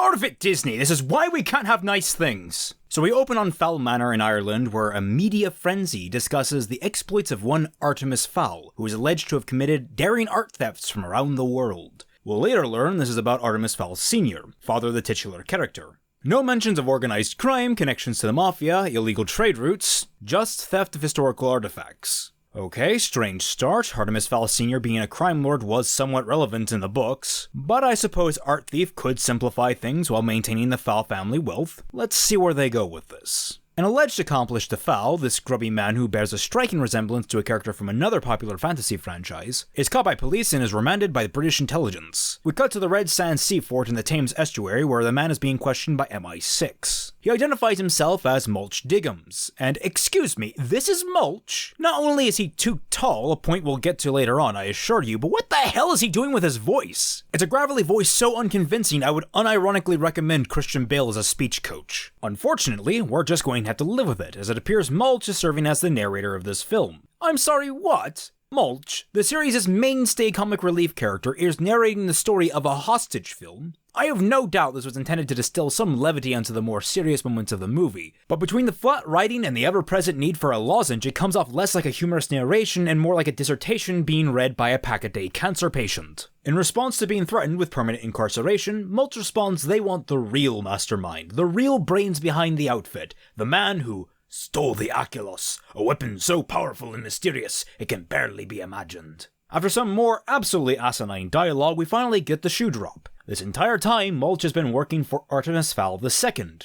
Out of it, Disney! This is why we can't have nice things! So we open on Fowl Manor in Ireland, where a media frenzy discusses the exploits of one Artemis Fowl, who is alleged to have committed daring art thefts from around the world. We'll later learn this is about Artemis Fowl Sr., father of the titular character. No mentions of organized crime, connections to the mafia, illegal trade routes, just theft of historical artifacts. Okay, strange start. Artemis Fowl Sr. being a crime lord was somewhat relevant in the books, but I suppose Art Thief could simplify things while maintaining the Fowl family wealth. Let's see where they go with this. An alleged accomplice to Fowl, this grubby man who bears a striking resemblance to a character from another popular fantasy franchise, is caught by police and is remanded by the British intelligence. We cut to the Red Sands Seafort in the Thames estuary where the man is being questioned by MI6. He identifies himself as Mulch Diggums, and excuse me, this is Mulch? Not only is he too tall, a point we'll get to later on I assure you, but what the hell is he doing with his voice? It's a gravelly voice so unconvincing I would unironically recommend Christian Bale as a speech coach. Unfortunately, we're just going to have to live with it, as it appears Mulch is serving as the narrator of this film. I'm sorry, what? Mulch, the series' mainstay comic relief character, is narrating the story of a hostage film? I have no doubt this was intended to distill some levity onto the more serious moments of the movie, but between the flat writing and the ever-present need for a lozenge, it comes off less like a humorous narration and more like a dissertation being read by a pack-a-day cancer patient. In response to being threatened with permanent incarceration, Mulch responds they want the real mastermind, the real brains behind the outfit, the man who stole the Achelos, a weapon so powerful and mysterious it can barely be imagined. After some more absolutely asinine dialogue, we finally get the shoe drop. This entire time, Mulch has been working for Artemis Fowl II,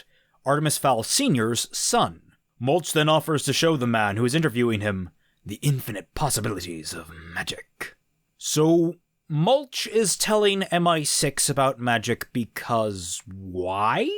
Artemis Fowl Sr.'s son. Mulch then offers to show the man who is interviewing him the infinite possibilities of magic. So, Mulch is telling MI6 about magic because why?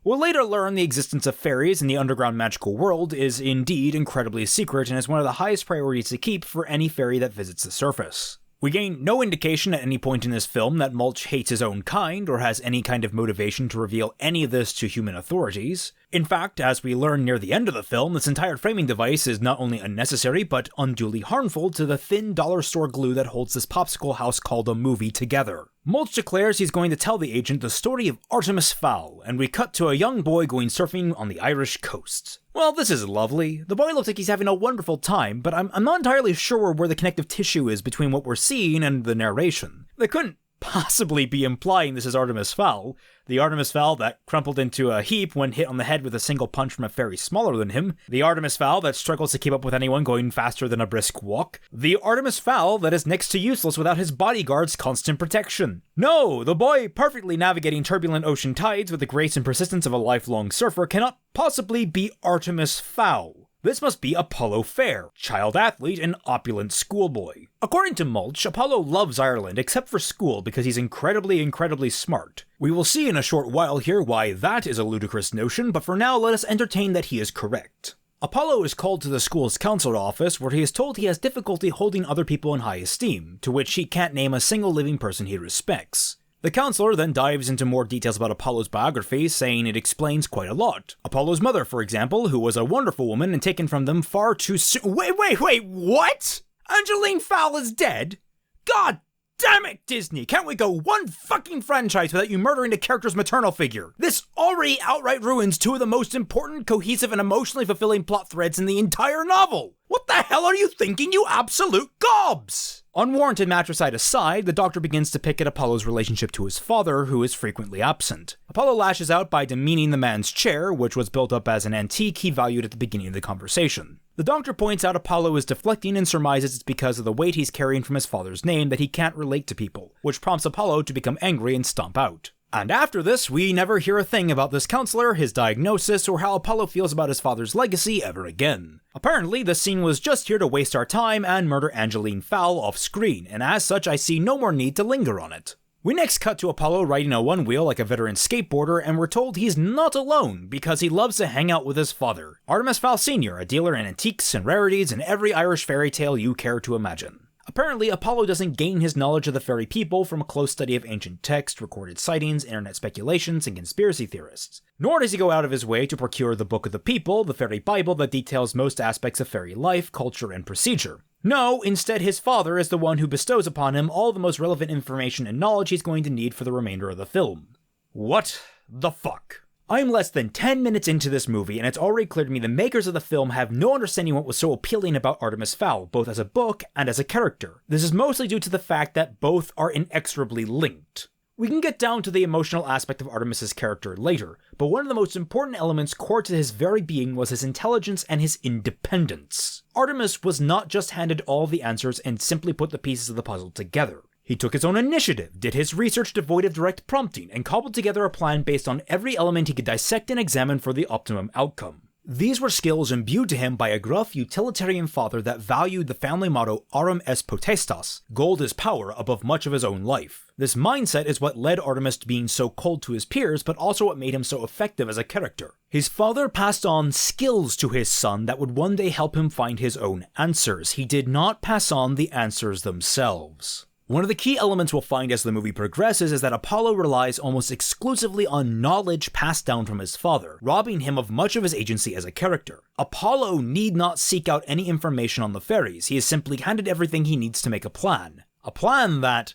We'll later learn the existence of fairies in the underground magical world is indeed incredibly secret and is one of the highest priorities to keep for any fairy that visits the surface. We gain no indication at any point in this film that Mulch hates his own kind or has any kind of motivation to reveal any of this to human authorities. In fact, as we learn near the end of the film, this entire framing device is not only unnecessary but unduly harmful to the thin dollar store glue that holds this popsicle house called a movie together. Mulch declares he's going to tell the agent the story of Artemis Fowl, and we cut to a young boy going surfing on the Irish coast. Well, this is lovely. The boy looks like he's having a wonderful time, but I'm not entirely sure where the connective tissue is between what we're seeing and the narration. They couldn't possibly be implying this is Artemis Fowl, the Artemis Fowl that crumpled into a heap when hit on the head with a single punch from a fairy smaller than him, the Artemis Fowl that struggles to keep up with anyone going faster than a brisk walk, the Artemis Fowl that is next to useless without his bodyguard's constant protection. No, the boy perfectly navigating turbulent ocean tides with the grace and persistence of a lifelong surfer cannot possibly be Artemis Fowl. This must be Apollo Fair, child athlete and opulent schoolboy. According to Mulch, Apollo loves Ireland except for school because he's incredibly smart. We will see in a short while here why that is a ludicrous notion, but for now let us entertain that he is correct. Apollo is called to the school's counselor office where he is told he has difficulty holding other people in high esteem, to which he can't name a single living person he respects. The counselor then dives into more details about Apollo's biography, saying it explains quite a lot. Apollo's mother, for example, who was a wonderful woman and taken from them far too soon— Wait, what? Angeline Fowl is dead? God damn it, Disney! Can't we go one fucking franchise without you murdering the character's maternal figure? This already outright ruins two of the most important, cohesive, and emotionally fulfilling plot threads in the entire novel! What the hell are you thinking, you absolute gobs? Unwarranted matricide aside, the Doctor begins to pick at Apollo's relationship to his father, who is frequently absent. Apollo lashes out by demeaning the man's chair, which was built up as an antique he valued at the beginning of the conversation. The Doctor points out Apollo is deflecting and surmises it's because of the weight he's carrying from his father's name that he can't relate to people, which prompts Apollo to become angry and stomp out. And after this, we never hear a thing about this counselor, his diagnosis, or how Apollo feels about his father's legacy ever again. Apparently, this scene was just here to waste our time and murder Angeline Fowl off screen, and as such I see no more need to linger on it. We next cut to Apollo riding a one-wheel like a veteran skateboarder, and we're told he's not alone because he loves to hang out with his father, Artemis Fowl Sr., a dealer in antiques and rarities and every Irish fairy tale you care to imagine. Apparently, Apollo doesn't gain his knowledge of the fairy people from a close study of ancient text, recorded sightings, internet speculations, and conspiracy theorists. Nor does he go out of his way to procure the Book of the People, the fairy Bible that details most aspects of fairy life, culture, and procedure. No, instead his father is the one who bestows upon him all the most relevant information and knowledge he's going to need for the remainder of the film. What the fuck? I'm less than 10 minutes into this movie, and it's already clear to me the makers of the film have no understanding what was so appealing about Artemis Fowl, both as a book and as a character. This is mostly due to the fact that both are inexorably linked. We can get down to the emotional aspect of Artemis's character later, but one of the most important elements core to his very being was his intelligence and his independence. Artemis was not just handed all the answers and simply put the pieces of the puzzle together. He took his own initiative, did his research devoid of direct prompting, and cobbled together a plan based on every element he could dissect and examine for the optimum outcome. These were skills imbued to him by a gruff, utilitarian father that valued the family motto Aurum est potestas, gold is power, above much of his own life. This mindset is what led Artemis to being so cold to his peers, but also what made him so effective as a character. His father passed on skills to his son that would one day help him find his own answers. He did not pass on the answers themselves. One of the key elements we'll find as the movie progresses is that Apollo relies almost exclusively on knowledge passed down from his father, robbing him of much of his agency as a character. Apollo need not seek out any information on the fairies, he is simply handed everything he needs to make a plan. A plan that...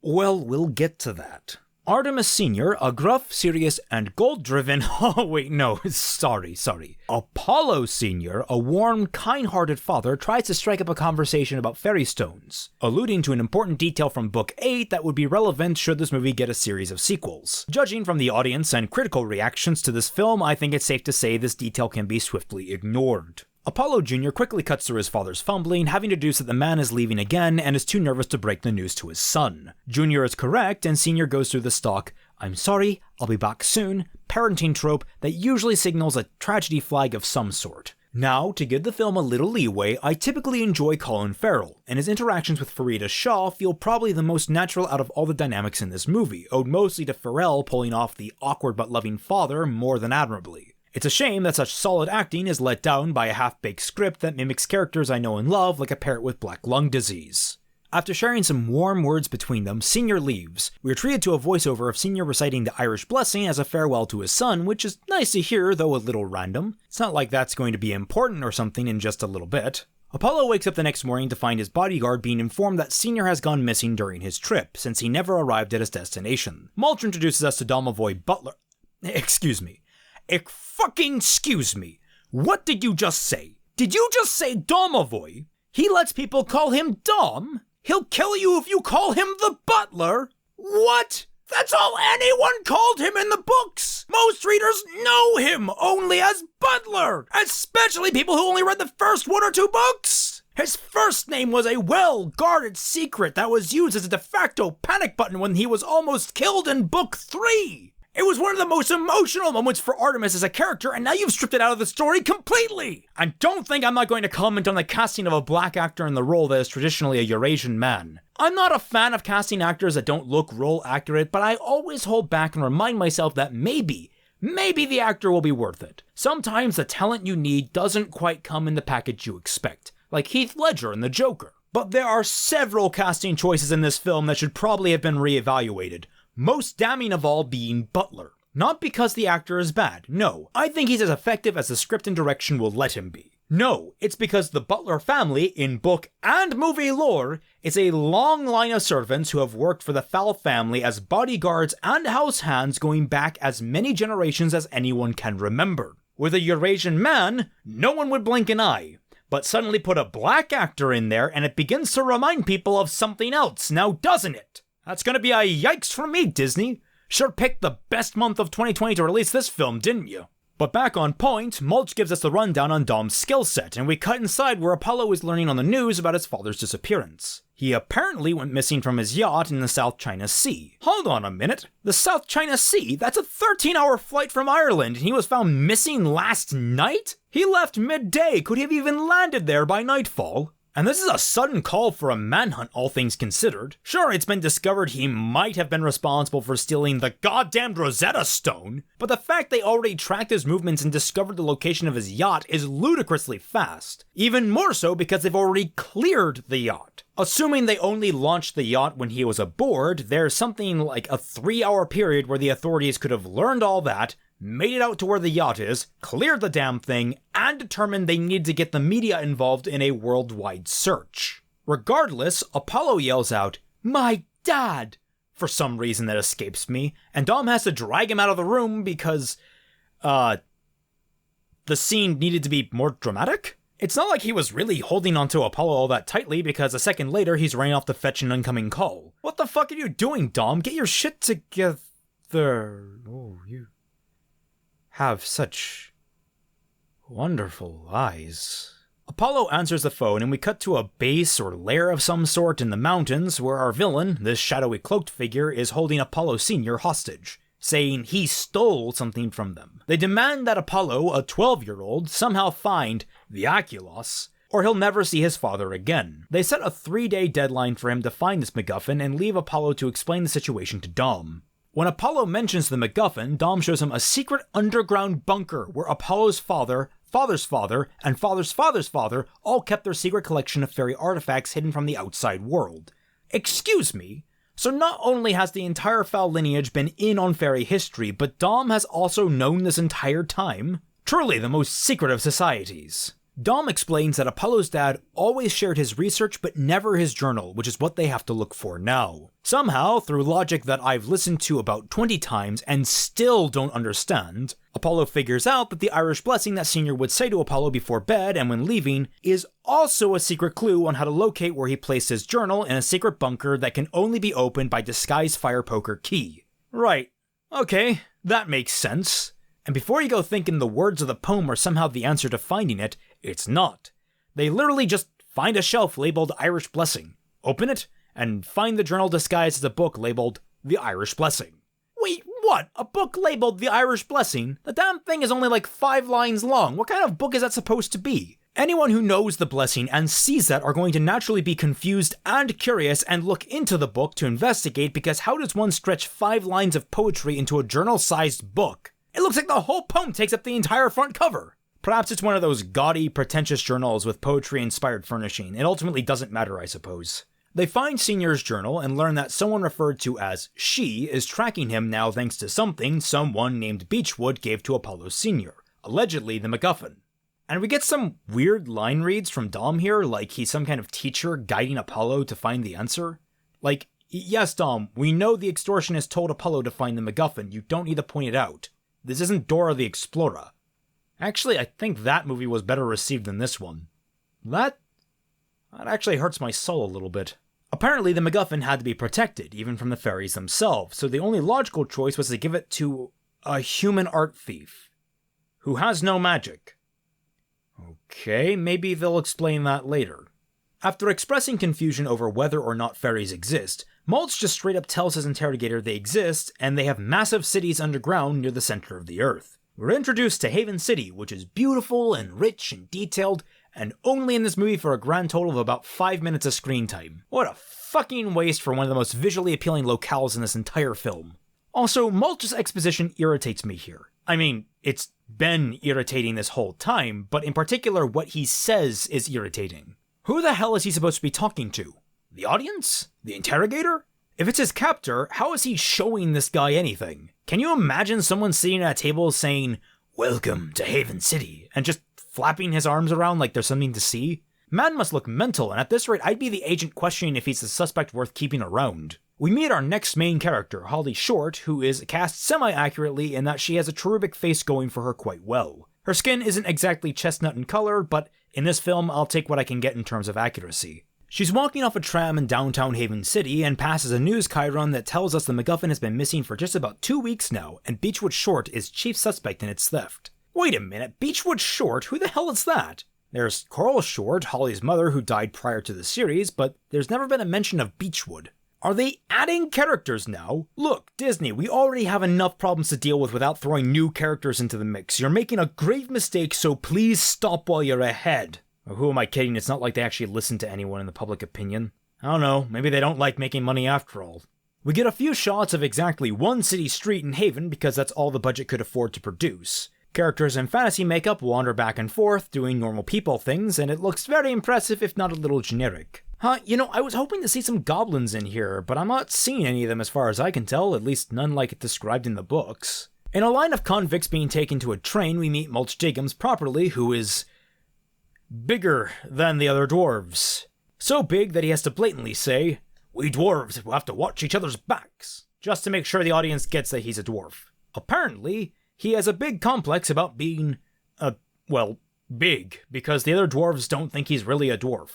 well, we'll get to that. Artemis Sr., a gruff, serious, and gold-driven... oh wait, no, sorry. Apollo Sr., a warm, kind-hearted father, tries to strike up a conversation about fairy stones, alluding to an important detail from Book 8 that would be relevant should this movie get a series of sequels. Judging from the audience and critical reactions to this film, I think it's safe to say this detail can be swiftly ignored. Apollo Jr. quickly cuts through his father's fumbling, having deduced that the man is leaving again and is too nervous to break the news to his son. Jr. is correct, and Sr. goes through the stock, "I'm sorry, I'll be back soon," parenting trope that usually signals a tragedy flag of some sort. Now, to give the film a little leeway, I typically enjoy Colin Ferrel, and his interactions with Ferdia Shaw feel probably the most natural out of all the dynamics in this movie, owed mostly to Ferrel pulling off the awkward but loving father more than admirably. It's a shame that such solid acting is let down by a half-baked script that mimics characters I know and love, like a parrot with black lung disease. After sharing some warm words between them, Sr. leaves. We are treated to a voiceover of Sr. reciting the Irish blessing as a farewell to his son, which is nice to hear, though a little random. It's not like that's going to be important or something in just a little bit. Apollo wakes up the next morning to find his bodyguard being informed that Sr. has gone missing during his trip, since he never arrived at his destination. Mulch introduces us to Domovoy Butler. Excuse me. What did you just say? Did you just say Domovoy? He lets people call him Dom? He'll kill you if you call him the Butler? What? That's all anyone called him in the books! Most readers know him only as Butler! Especially people who only read the first 1 or 2 books! His first name was a well-guarded secret that was used as a de facto panic button when he was almost killed in Book 3! It was one of the most emotional moments for Artemis as a character, and now you've stripped it out of the story completely! And don't think I'm not going to comment on the casting of a black actor in the role that is traditionally a Eurasian man. I'm not a fan of casting actors that don't look role accurate, but I always hold back and remind myself that maybe the actor will be worth it. Sometimes the talent you need doesn't quite come in the package you expect, like Heath Ledger in The Joker. But there are several casting choices in this film that should probably have been reevaluated. Most damning of all being Butler. Not because the actor is bad, no. I think he's as effective as the script and direction will let him be. No, it's because the Butler family, in book and movie lore, is a long line of servants who have worked for the Fowl family as bodyguards and house hands going back as many generations as anyone can remember. With a Eurasian man, no one would blink an eye. But suddenly put a black actor in there and it begins to remind people of something else, now doesn't it? That's gonna be a yikes from me, Disney. Sure picked the best month of 2020 to release this film, didn't you? But back on point, Mulch gives us the rundown on Dom's skill set, and we cut inside where Apollo is learning on the news about his father's disappearance. He apparently went missing from his yacht in the South China Sea. Hold on a minute. The South China Sea? That's a 13-hour flight from Ireland, and he was found missing last night? He left midday. Could he have even landed there by nightfall? And this is a sudden call for a manhunt, all things considered. Sure, it's been discovered he might have been responsible for stealing the goddamned Rosetta Stone, but the fact they already tracked his movements and discovered the location of his yacht is ludicrously fast. Even more so because they've already cleared the yacht. Assuming they only launched the yacht when he was aboard, there's something like a 3-hour period where the authorities could have learned all that, made it out to where the yacht is, cleared the damn thing, and determined they needed to get the media involved in a worldwide search. Regardless, Apollo yells out, "My dad!" for some reason that escapes me, and Dom has to drag him out of the room because, the scene needed to be more dramatic? It's not like he was really holding onto Apollo all that tightly, because a second later he's running off to fetch an incoming call. What the fuck are you doing, Dom? Get your shit together. Oh, you have such wonderful eyes. Apollo answers the phone, and we cut to a base or lair of some sort in the mountains where our villain, this shadowy cloaked figure, is holding Apollo Sr. hostage, saying he stole something from them. They demand that Apollo, a 12-year-old, somehow find the Aculos, or he'll never see his father again. They set a 3-day deadline for him to find this MacGuffin and leave Apollo to explain the situation to Dom. When Apollo mentions the MacGuffin, Dom shows him a secret underground bunker where Apollo's father, father's father, and father's father's father all kept their secret collection of fairy artifacts hidden from the outside world. Excuse me? So not only has the entire Fowl lineage been in on fairy history, but Dom has also known this entire time? Truly the most secret of societies. Dom explains that Apollo's dad always shared his research but never his journal, which is what they have to look for now. Somehow, through logic that I've listened to about 20 times and still don't understand, Apollo figures out that the Irish blessing that Senior would say to Apollo before bed and when leaving is also a secret clue on how to locate where he placed his journal in a secret bunker that can only be opened by disguised fire poker key. Right. Okay, that makes sense. And before you go thinking the words of the poem are somehow the answer to finding it, it's not. They literally just find a shelf labeled Irish Blessing, open it, and find the journal disguised as a book labeled The Irish Blessing. Wait, what? A book labeled The Irish Blessing? The damn thing is only like 5 lines long. What kind of book is that supposed to be? Anyone who knows the blessing and sees that are going to naturally be confused and curious and look into the book to investigate, because how does one stretch 5 lines of poetry into a journal-sized book? It looks like the whole poem takes up the entire front cover. Perhaps it's one of those gaudy, pretentious journals with poetry-inspired furnishing. It ultimately doesn't matter, I suppose. They find Senior's journal and learn that someone referred to as she is tracking him now thanks to something someone named Beachwood gave to Apollo Sr., allegedly the MacGuffin. And we get some weird line reads from Dom here, like he's some kind of teacher guiding Apollo to find the answer. Like, yes, Dom, we know the extortionist told Apollo to find the MacGuffin, you don't need to point it out. This isn't Dora the Explorer. Actually, I think that movie was better received than this one. That actually hurts my soul a little bit. Apparently, the MacGuffin had to be protected, even from the fairies themselves, so the only logical choice was to give it to a human art thief, who has no magic. Okay, maybe they'll explain that later. After expressing confusion over whether or not fairies exist, Mulch just straight up tells his interrogator they exist, and they have massive cities underground near the center of the earth. We're introduced to Haven City, which is beautiful and rich and detailed, and only in this movie for a grand total of about 5 minutes of screen time. What a fucking waste for one of the most visually appealing locales in this entire film. Also, Mulch's exposition irritates me here. I mean, it's been irritating this whole time, but in particular what he says is irritating. Who the hell is he supposed to be talking to? The audience? The interrogator? If it's his captor, how is he showing this guy anything? Can you imagine someone sitting at a table saying, "Welcome to Haven City," and just flapping his arms around like there's something to see? Man must look mental, and at this rate I'd be the agent questioning if he's a suspect worth keeping around. We meet our next main character, Holly Short, who is cast semi-accurately in that she has a cherubic face going for her quite well. Her skin isn't exactly chestnut in color, but in this film I'll take what I can get in terms of accuracy. She's walking off a tram in downtown Haven City and passes a news chyron that tells us the MacGuffin has been missing for just about 2 weeks now, and Beachwood Short is chief suspect in its theft. Wait a minute, Beachwood Short? Who the hell is that? There's Coral Short, Holly's mother who died prior to the series, but there's never been a mention of Beachwood. Are they adding characters now? Look, Disney, we already have enough problems to deal with without throwing new characters into the mix. You're making a grave mistake, so please stop while you're ahead. Or who am I kidding? It's not like they actually listen to anyone in the public opinion. I don't know, maybe they don't like making money after all. We get a few shots of exactly one city street in Haven because that's all the budget could afford to produce. Characters in fantasy makeup wander back and forth, doing normal people things, and it looks very impressive if not a little generic. I was hoping to see some goblins in here, but I'm not seeing any of them as far as I can tell, at least none like it described in the books. In a line of convicts being taken to a train, we meet Mulch Jacobs properly, who is bigger than the other dwarves. So big that he has to blatantly say, "We dwarves will have to watch each other's backs," just to make sure the audience gets that he's a dwarf. Apparently, he has a big complex about being, big, because the other dwarves don't think he's really a dwarf.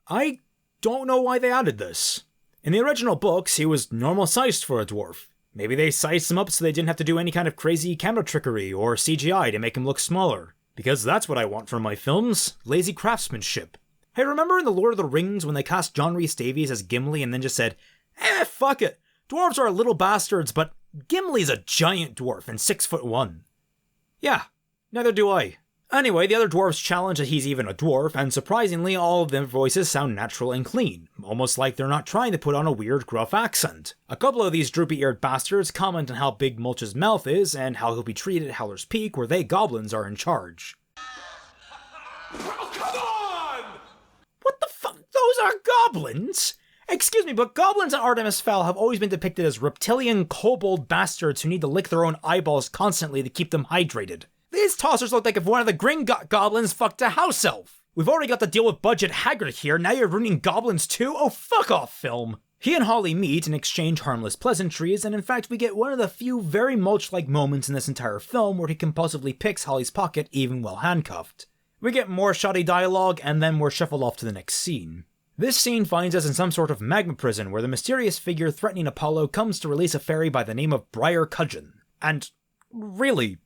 I don't know why they added this. In the original books, he was normal sized for a dwarf. Maybe they sized him up so they didn't have to do any kind of crazy camera trickery or CGI to make him look smaller. Because that's what I want from my films, lazy craftsmanship. Hey, remember in The Lord of the Rings when they cast John Rhys Davies as Gimli and then just said, fuck it, dwarves are little bastards, but Gimli's a giant dwarf and 6'1". Yeah, neither do I. Anyway, the other dwarves challenge that he's even a dwarf, and surprisingly, all of their voices sound natural and clean, almost like they're not trying to put on a weird gruff accent. A couple of these droopy-eared bastards comment on how big Mulch's mouth is, and how he'll be treated at Howler's Peak, where they goblins are in charge. Oh, come on! What the fuck? Those are goblins? Excuse me, but goblins in Artemis Fowl have always been depicted as reptilian kobold bastards who need to lick their own eyeballs constantly to keep them hydrated. These tossers look like if one of the Green Goblins fucked a house elf. We've already got to deal with Budget Haggard here, now you're ruining goblins too? Oh, fuck off, film. He and Holly meet and exchange harmless pleasantries, and in fact we get one of the few very Mulch-like moments in this entire film where he compulsively picks Holly's pocket even while handcuffed. We get more shoddy dialogue, and then we're shuffled off to the next scene. This scene finds us in some sort of magma prison where the mysterious figure threatening Apollo comes to release a fairy by the name of Briar Cudgeon. And really,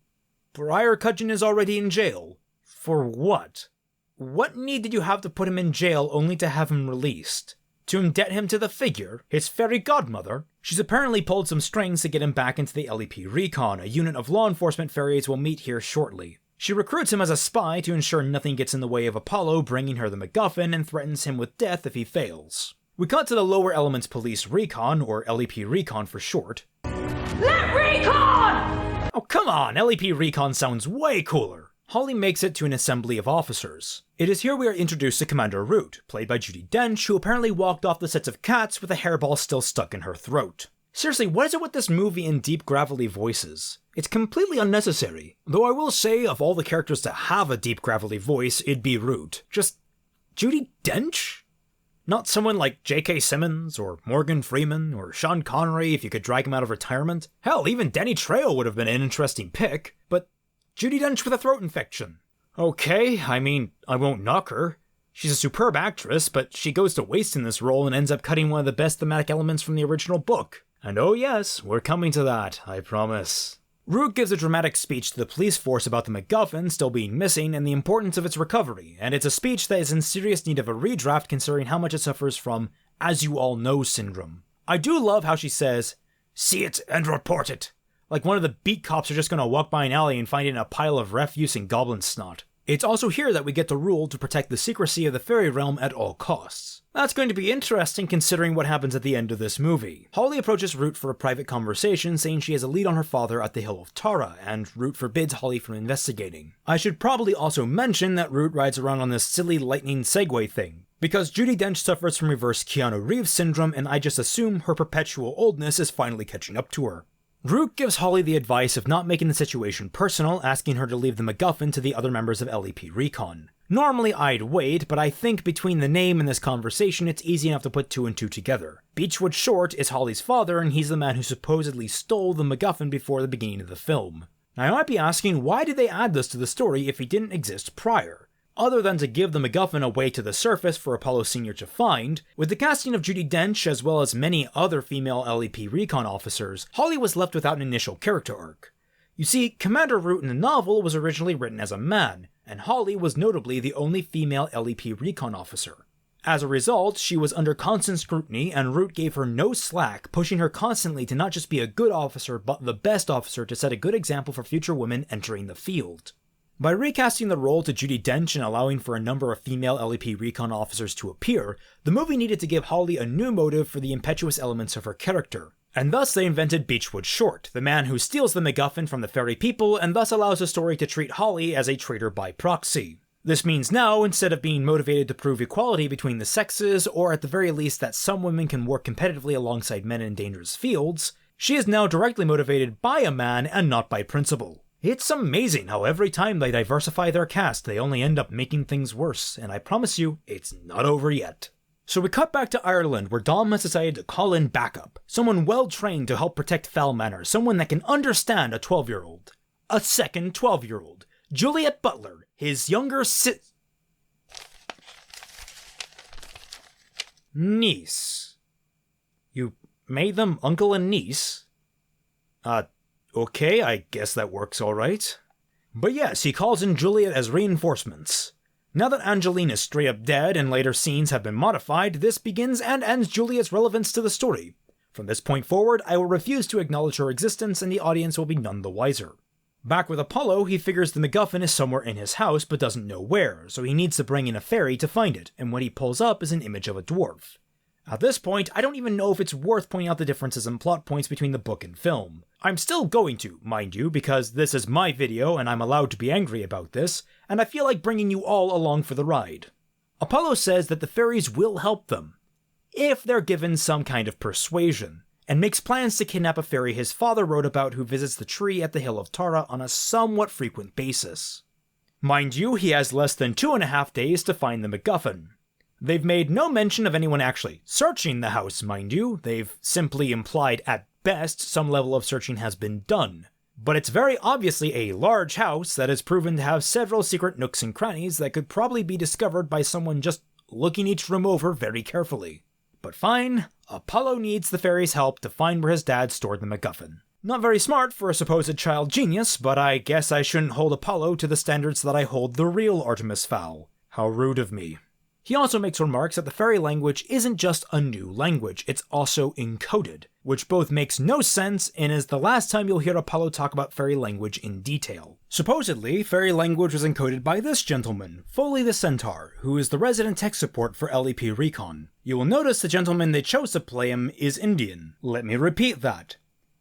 Briar Cudgeon is already in jail. For what? What need did you have to put him in jail only to have him released? To indebt him to the figure, his fairy godmother? She's apparently pulled some strings to get him back into the LEP Recon, a unit of law enforcement fairies we'll meet here shortly. She recruits him as a spy to ensure nothing gets in the way of Apollo bringing her the MacGuffin and threatens him with death if he fails. We cut to the Lower Elements Police Recon, or LEP Recon for short. Let recon! Oh, come on, LEP Recon sounds way cooler. Holly makes it to an assembly of officers. It is here we are introduced to Commander Root, played by Judi Dench, who apparently walked off the sets of Cats with a hairball still stuck in her throat. Seriously, what is it with this movie and deep gravelly voices? It's completely unnecessary. Though I will say, of all the characters to have a deep gravelly voice, it'd be Root. Just Judi Dench? Not someone like J.K. Simmons, or Morgan Freeman, or Sean Connery if you could drag him out of retirement. Hell, even Danny Trejo would have been an interesting pick, but Judi Dench with a throat infection. Okay, I mean, I won't knock her. She's a superb actress, but she goes to waste in this role and ends up cutting one of the best thematic elements from the original book. And oh yes, we're coming to that, I promise. Root gives a dramatic speech to the police force about the MacGuffin still being missing and the importance of its recovery, and it's a speech that is in serious need of a redraft considering how much it suffers from as you all know syndrome. I do love how she says, "See it and report it," like one of the beat cops are just gonna walk by an alley and find it in a pile of refuse and goblin snot. It's also here that we get the rule to protect the secrecy of the fairy realm at all costs. That's going to be interesting considering what happens at the end of this movie. Holly approaches Root for a private conversation saying she has a lead on her father at the Hill of Tara, and Root forbids Holly from investigating. I should probably also mention that Root rides around on this silly lightning Segway thing, because Judi Dench suffers from reverse Keanu Reeves syndrome and I just assume her perpetual oldness is finally catching up to her. Root gives Holly the advice of not making the situation personal, asking her to leave the MacGuffin to the other members of LEP Recon. Normally I'd wait, but I think between the name and this conversation it's easy enough to put two and two together. Beachwood Short is Holly's father, and he's the man who supposedly stole the MacGuffin before the beginning of the film. Now I might be asking, why did they add this to the story if he didn't exist prior? Other than to give the MacGuffin away to the surface for Apollo Sr. to find, with the casting of Judi Dench as well as many other female LEP Recon officers, Holly was left without an initial character arc. You see, Commander Root in the novel was originally written as a man, and Holly was notably the only female LEP Recon officer. As a result, she was under constant scrutiny, and Root gave her no slack, pushing her constantly to not just be a good officer, but the best officer to set a good example for future women entering the field. By recasting the role to Judi Dench and allowing for a number of female LEP Recon officers to appear, the movie needed to give Holly a new motive for the impetuous elements of her character. And thus they invented Beachwood Short, the man who steals the MacGuffin from the fairy people and thus allows the story to treat Holly as a traitor by proxy. This means now, instead of being motivated to prove equality between the sexes, or at the very least that some women can work competitively alongside men in dangerous fields, she is now directly motivated by a man and not by principle. It's amazing how every time they diversify their cast, they only end up making things worse, and I promise you, it's not over yet. So we cut back to Ireland, where Dom has decided to call in backup. Someone well-trained to help protect Fowl Manor, someone that can understand a 12-year-old. A second 12-year-old. Juliet Butler, his younger niece. You made them uncle and niece? Okay, I guess that works alright. But yes, he calls in Juliet as reinforcements. Now that Angeline is straight up dead and later scenes have been modified, this begins and ends Juliet's relevance to the story. From this point forward, I will refuse to acknowledge her existence and the audience will be none the wiser. Back with Apollo, he figures the MacGuffin is somewhere in his house but doesn't know where, so he needs to bring in a fairy to find it, and what he pulls up is an image of a dwarf. At this point, I don't even know if it's worth pointing out the differences in plot points between the book and film. I'm still going to, mind you, because this is my video and I'm allowed to be angry about this, and I feel like bringing you all along for the ride. Apollo says that the fairies will help them, if they're given some kind of persuasion, and makes plans to kidnap a fairy his father wrote about who visits the tree at the Hill of Tara on a somewhat frequent basis. Mind you, he has less than 2.5 days to find the MacGuffin. They've made no mention of anyone actually searching the house, mind you. They've simply implied at best some level of searching has been done. But it's very obviously a large house that is proven to have several secret nooks and crannies that could probably be discovered by someone just looking each room over very carefully. But fine, Apollo needs the fairy's help to find where his dad stored the MacGuffin. Not very smart for a supposed child genius, but I guess I shouldn't hold Apollo to the standards that I hold the real Artemis Fowl. How rude of me. He also makes remarks that the fairy language isn't just a new language, it's also encoded, which both makes no sense and is the last time you'll hear Apollo talk about fairy language in detail. Supposedly, fairy language was encoded by this gentleman, Foley the Centaur, who is the resident tech support for LEP Recon. You will notice the gentleman they chose to play him is Indian. Let me repeat that.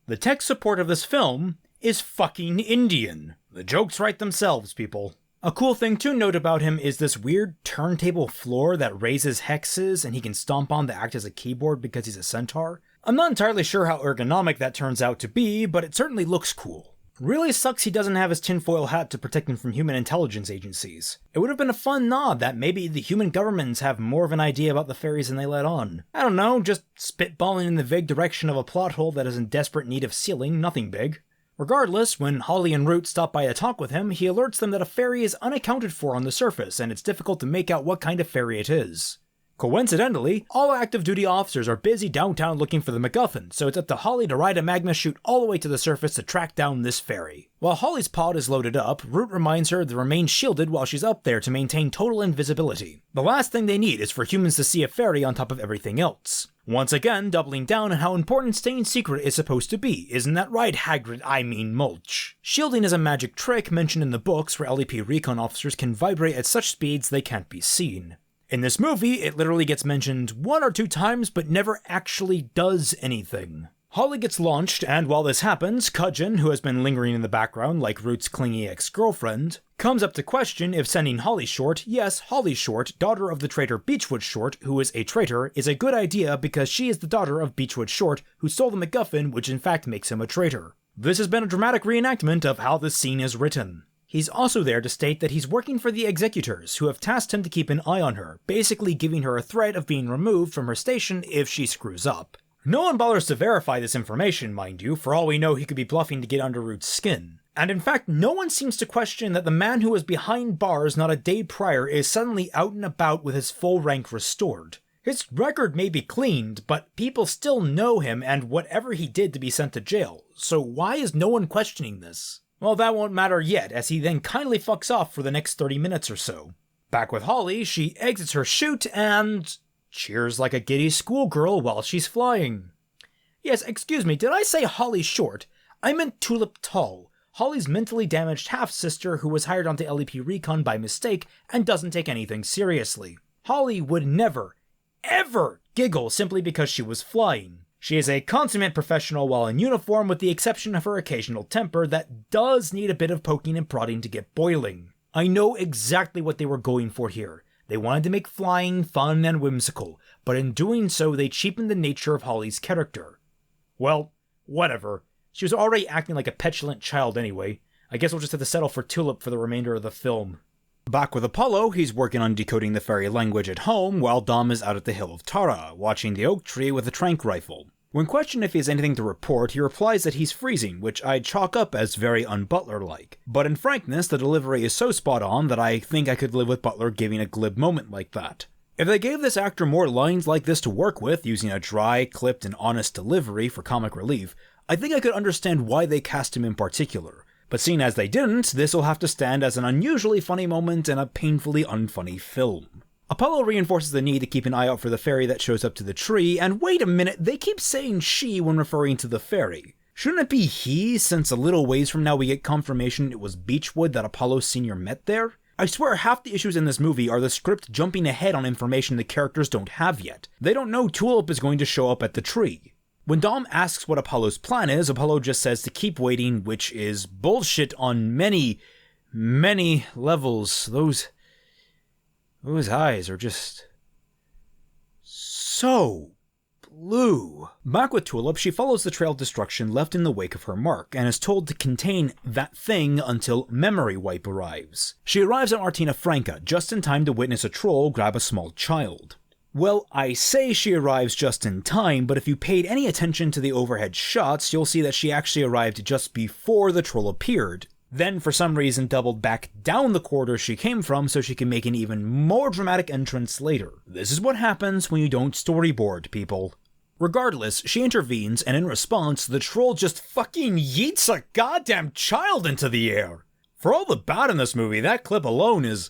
The tech support of this film is fucking Indian. The jokes write themselves, people. A cool thing to note about him is this weird turntable floor that raises hexes and he can stomp on to act as a keyboard because he's a centaur. I'm not entirely sure how ergonomic that turns out to be, but it certainly looks cool. Really sucks he doesn't have his tinfoil hat to protect him from human intelligence agencies. It would have been a fun nod that maybe the human governments have more of an idea about the fairies than they let on. I don't know, just spitballing in the vague direction of a plot hole that is in desperate need of sealing, nothing big. Regardless, when Holly and Root stop by to talk with him, he alerts them that a fairy is unaccounted for on the surface, and it's difficult to make out what kind of fairy it is. Coincidentally, all active duty officers are busy downtown looking for the MacGuffin, so it's up to Holly to ride a magma chute all the way to the surface to track down this fairy. While Holly's pod is loaded up, Root reminds her to remain shielded while she's up there to maintain total invisibility. The last thing they need is for humans to see a fairy on top of everything else. Once again, doubling down on how important staying secret is supposed to be, isn't that right, Hagrid? I mean Mulch. Shielding is a magic trick mentioned in the books where LEP Recon officers can vibrate at such speeds they can't be seen. In this movie, it literally gets mentioned 1 or 2 times, but never actually does anything. Holly gets launched, and while this happens, Cudgeon, who has been lingering in the background like Root's clingy ex-girlfriend, comes up to question if sending Holly Short, yes, Holly Short, daughter of the traitor Beachwood Short, who is a traitor, is a good idea because she is the daughter of Beachwood Short, who stole the MacGuffin, which in fact makes him a traitor. This has been a dramatic reenactment of how this scene is written. He's also there to state that he's working for the executors, who have tasked him to keep an eye on her, basically giving her a threat of being removed from her station if she screws up. No one bothers to verify this information, mind you, for all we know he could be bluffing to get under Root's skin. And in fact, no one seems to question that the man who was behind bars not a day prior is suddenly out and about with his full rank restored. His record may be cleaned, but people still know him and whatever he did to be sent to jail, so why is no one questioning this? Well, that won't matter yet, as he then kindly fucks off for the next 30 minutes or so. Back with Holly, she exits her chute and cheers like a giddy schoolgirl while she's flying. Yes, excuse me, did I say Holly Short? I meant Tulip Tall, Holly's mentally damaged half-sister who was hired onto LEP Recon by mistake and doesn't take anything seriously. Holly would never, ever giggle simply because she was flying. She is a consummate professional while in uniform with the exception of her occasional temper that does need a bit of poking and prodding to get boiling. I know exactly what they were going for here. They wanted to make flying fun and whimsical, but in doing so they cheapened the nature of Holly's character. Well, whatever. She was already acting like a petulant child anyway. I guess we'll just have to settle for Tulip for the remainder of the film. Back with Apollo, he's working on decoding the fairy language at home, while Dom is out at the Hill of Tara, watching the oak tree with a tranq rifle. When questioned if he has anything to report, he replies that he's freezing, which I'd chalk up as very un-Butler-like. But in frankness, the delivery is so spot on that I think I could live with Butler giving a glib moment like that. If they gave this actor more lines like this to work with, using a dry, clipped, and honest delivery for comic relief, I think I could understand why they cast him in particular. But seeing as they didn't, this will have to stand as an unusually funny moment in a painfully unfunny film. Apollo reinforces the need to keep an eye out for the fairy that shows up to the tree, and wait a minute, they keep saying she when referring to the fairy. Shouldn't it be he, since a little ways from now we get confirmation it was Beachwood that Apollo Sr. met there? I swear half the issues in this movie are the script jumping ahead on information the characters don't have yet. They don't know Tulip is going to show up at the tree. When Dom asks what Apollo's plan is, Apollo just says to keep waiting, which is bullshit on many, many levels. Those eyes are just so blue. Back with Tulip, she follows the trail of destruction left in the wake of her mark, and is told to contain that thing until Memory Wipe arrives. She arrives at Martina Franca, just in time to witness a troll grab a small child. Well, I say she arrives just in time, but if you paid any attention to the overhead shots, you'll see that she actually arrived just before the troll appeared, then for some reason doubled back down the corridor she came from so she can make an even more dramatic entrance later. This is what happens when you don't storyboard, people. Regardless, she intervenes, and in response, the troll just fucking yeets a goddamn child into the air. For all the bad in this movie, that clip alone is,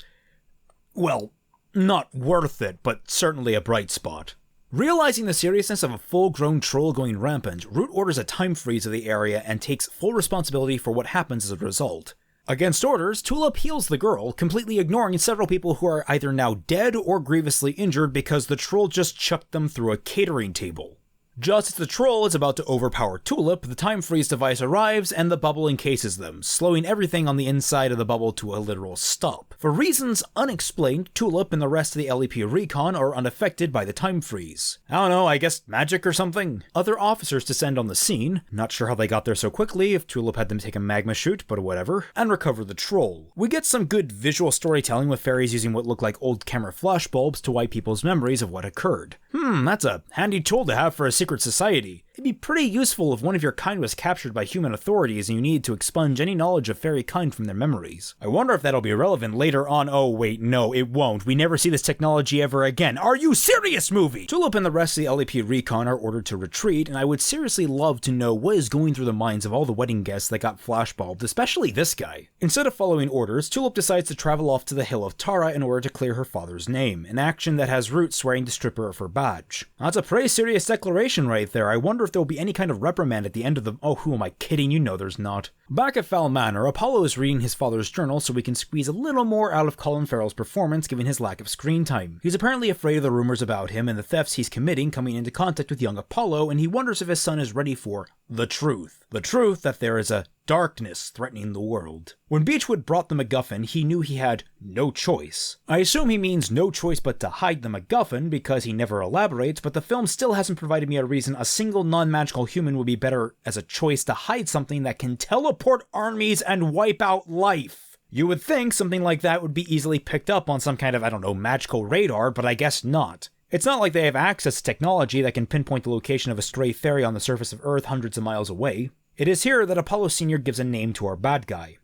well, not worth it, but certainly a bright spot. Realizing the seriousness of a full-grown troll going rampant, Root orders a time freeze of the area and takes full responsibility for what happens as a result. Against orders, Tulip heals the girl, completely ignoring several people who are either now dead or grievously injured because the troll just chucked them through a catering table. Just as the troll is about to overpower Tulip, the time freeze device arrives and the bubble encases them, slowing everything on the inside of the bubble to a literal stop. For reasons unexplained, Tulip and the rest of the LEP recon are unaffected by the time freeze. I don't know, I guess magic or something? Other officers descend on the scene, not sure how they got there so quickly, if Tulip had them take a magma shoot, but whatever, and recover the troll. We get some good visual storytelling with fairies using what look like old camera flashbulbs to wipe people's memories of what occurred. That's a handy tool to have for a secret society. It'd be pretty useful if one of your kind was captured by human authorities and you needed to expunge any knowledge of fairy kind from their memories. I wonder if that'll be relevant later on. Oh wait, no, it won't. We never see this technology ever again. Are you serious, movie? Tulip and the rest of the LEP recon are ordered to retreat, and I would seriously love to know what is going through the minds of all the wedding guests that got flashbulbed, especially this guy. Instead of following orders, Tulip decides to travel off to the Hill of Tara in order to clear her father's name, an action that has Root swearing to strip her of her badge. That's a pretty serious declaration right there. I wonder if there'll be any kind of reprimand at the end of the— oh, who am I kidding? You know there's not. Back at Fowl Manor, Apollo is reading his father's journal so we can squeeze a little more out of Colin Farrell's performance given his lack of screen time. He's apparently afraid of the rumors about him and the thefts he's committing coming into contact with young Apollo, and he wonders if his son is ready for the truth. The truth that there is a darkness threatening the world. When Beachwood brought the MacGuffin, he knew he had no choice. I assume he means no choice but to hide the MacGuffin because he never elaborates, but the film still hasn't provided me a reason a single non-magical human would be better as a choice to hide something that can teleport armies and wipe out life. You would think something like that would be easily picked up on some kind of, I don't know, magical radar, but I guess not. It's not like they have access to technology that can pinpoint the location of a stray fairy on the surface of Earth hundreds of miles away. It is here that Apollo Sr. gives a name to our bad guy.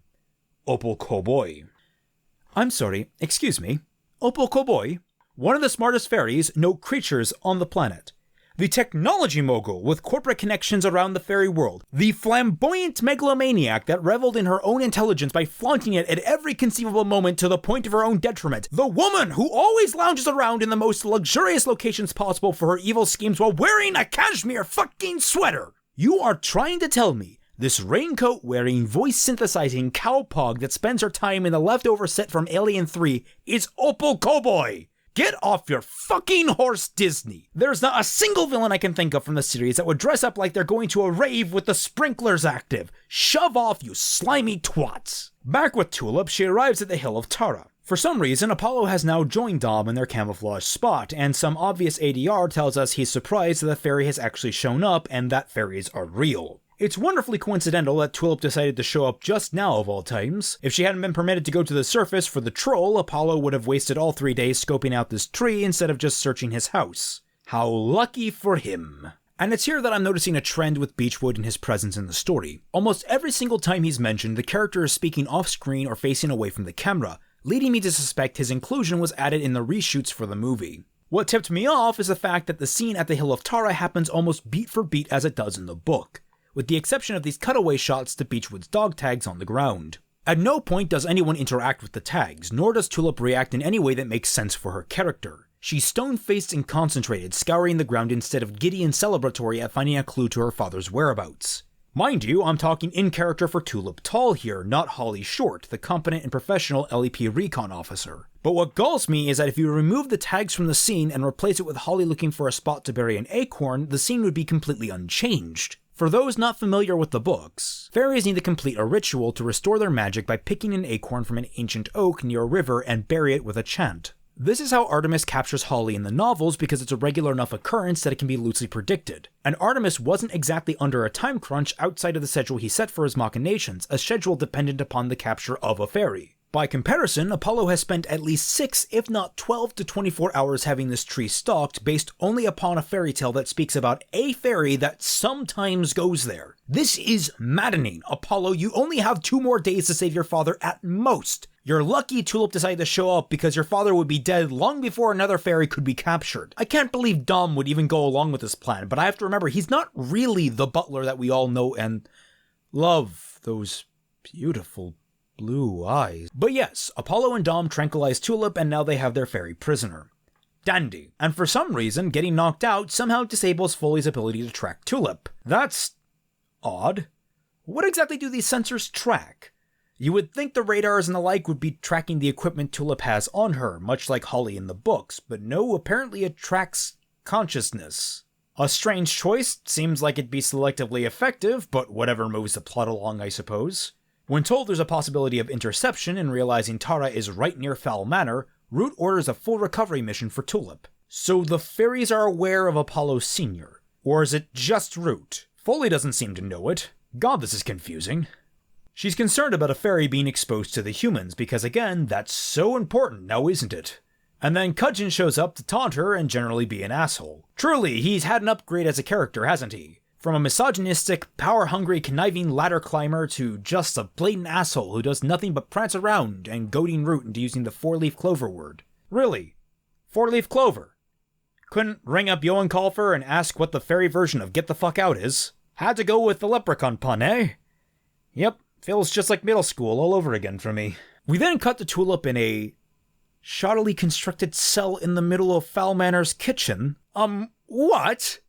Opal Koboi. I'm sorry, excuse me. Opal Koboi? One of the smartest fairies, no creatures on the planet. The technology mogul with corporate connections around the fairy world. The flamboyant megalomaniac that reveled in her own intelligence by flaunting it at every conceivable moment to the point of her own detriment. The woman who always lounges around in the most luxurious locations possible for her evil schemes while wearing a cashmere fucking sweater. You are trying to tell me this raincoat-wearing, voice-synthesizing cowpog that spends her time in the leftover set from Alien 3 is Opal Koboi? Get off your fucking horse, Disney! There's not a single villain I can think of from the series that would dress up like they're going to a rave with the sprinklers active. Shove off, you slimy twats! Back with Tulip, she arrives at the Hill of Tara. For some reason, Apollo has now joined Dom in their camouflage spot, and some obvious ADR tells us he's surprised that the fairy has actually shown up and that fairies are real. It's wonderfully coincidental that Tulip decided to show up just now of all times. If she hadn't been permitted to go to the surface for the troll, Apollo would have wasted all 3 days scoping out this tree instead of just searching his house. How lucky for him. And it's here that I'm noticing a trend with Beachwood and his presence in the story. Almost every single time he's mentioned, the character is speaking off-screen or facing away from the camera, leading me to suspect his inclusion was added in the reshoots for the movie. What tipped me off is the fact that the scene at the Hill of Tara happens almost beat for beat as it does in the book, with the exception of these cutaway shots to Beachwood's dog tags on the ground. At no point does anyone interact with the tags, nor does Tulip react in any way that makes sense for her character. She's stone-faced and concentrated, scouring the ground instead of giddy and celebratory at finding a clue to her father's whereabouts. Mind you, I'm talking in character for Tulip Tall here, not Holly Short, the competent and professional LEP recon officer. But what galls me is that if you remove the tags from the scene and replace it with Holly looking for a spot to bury an acorn, the scene would be completely unchanged. For those not familiar with the books, fairies need to complete a ritual to restore their magic by picking an acorn from an ancient oak near a river and bury it with a chant. This is how Artemis captures Holly in the novels because it's a regular enough occurrence that it can be loosely predicted. And Artemis wasn't exactly under a time crunch outside of the schedule he set for his machinations, a schedule dependent upon the capture of a fairy. By comparison, Apollo has spent at least 6, if not 12 to 24 hours having this tree stalked based only upon a fairy tale that speaks about a fairy that sometimes goes there. This is maddening. Apollo, you only have 2 more days to save your father at most. You're lucky Tulip decided to show up because your father would be dead long before another fairy could be captured. I can't believe Dom would even go along with this plan, but I have to remember he's not really the Butler that we all know and love. Those beautiful blue eyes. But yes, Apollo and Dom tranquilize Tulip and now they have their fairy prisoner. Dandy. And for some reason, getting knocked out somehow disables Foley's ability to track Tulip. That's odd. What exactly do these sensors track? You would think the radars and the like would be tracking the equipment Tulip has on her, much like Holly in the books, but no, apparently it tracks consciousness. A strange choice, seems like it'd be selectively effective, but whatever moves the plot along, I suppose. When told there's a possibility of interception and realizing Tara is right near Fowl Manor, Root orders a full recovery mission for Tulip. So the fairies are aware of Apollo Sr. Or is it just Root? Foley doesn't seem to know it. God, this is confusing. She's concerned about a fairy being exposed to the humans, because again, that's so important now, isn't it? And then Cudgeon shows up to taunt her and generally be an asshole. Truly, he's had an upgrade as a character, hasn't he? From a misogynistic, power-hungry, conniving ladder climber to just a blatant asshole who does nothing but prance around and goading Root into using the 4-leaf clover word. Really? 4-leaf clover? Couldn't ring up Eoin Colfer and ask what the fairy version of get the fuck out is? Had to go with the leprechaun pun, eh? Yep. Feels just like middle school all over again for me. We then cut to Tulip in a shoddily constructed cell in the middle of Fowl Manor's kitchen. What?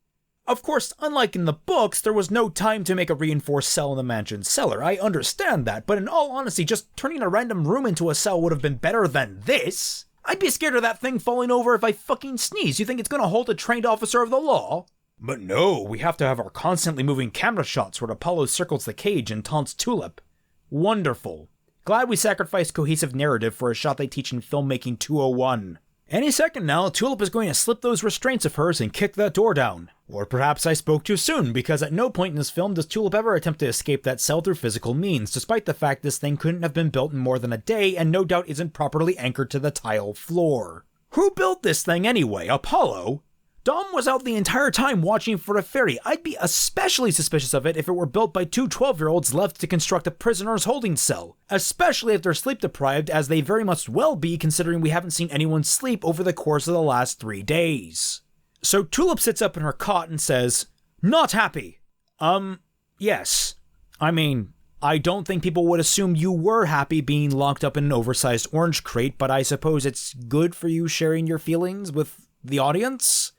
Of course, unlike in the books, there was no time to make a reinforced cell in the mansion's cellar. I understand that, but in all honesty, just turning a random room into a cell would have been better than this. I'd be scared of that thing falling over if I fucking sneeze. You think it's gonna hold a trained officer of the law? But no, we have to have our constantly moving camera shots where Apollo circles the cage and taunts Tulip. Wonderful. Glad we sacrificed cohesive narrative for a shot they teach in filmmaking 201. Any second now, Tulip is going to slip those restraints of hers and kick that door down. Or perhaps I spoke too soon, because at no point in this film does Tulip ever attempt to escape that cell through physical means, despite the fact this thing couldn't have been built in more than a day and no doubt isn't properly anchored to the tile floor. Who built this thing anyway? Apollo? Dom was out the entire time watching for a fairy. I'd be especially suspicious of it if it were built by 2 12-year-olds left to construct a prisoner's holding cell. Especially if they're sleep deprived, as they very much well be considering we haven't seen anyone sleep over the course of the last 3 days. So Tulip sits up in her cot and says, "Not happy." Yes. I mean, I don't think people would assume you were happy being locked up in an oversized orange crate, but I suppose it's good for you sharing your feelings with the audience?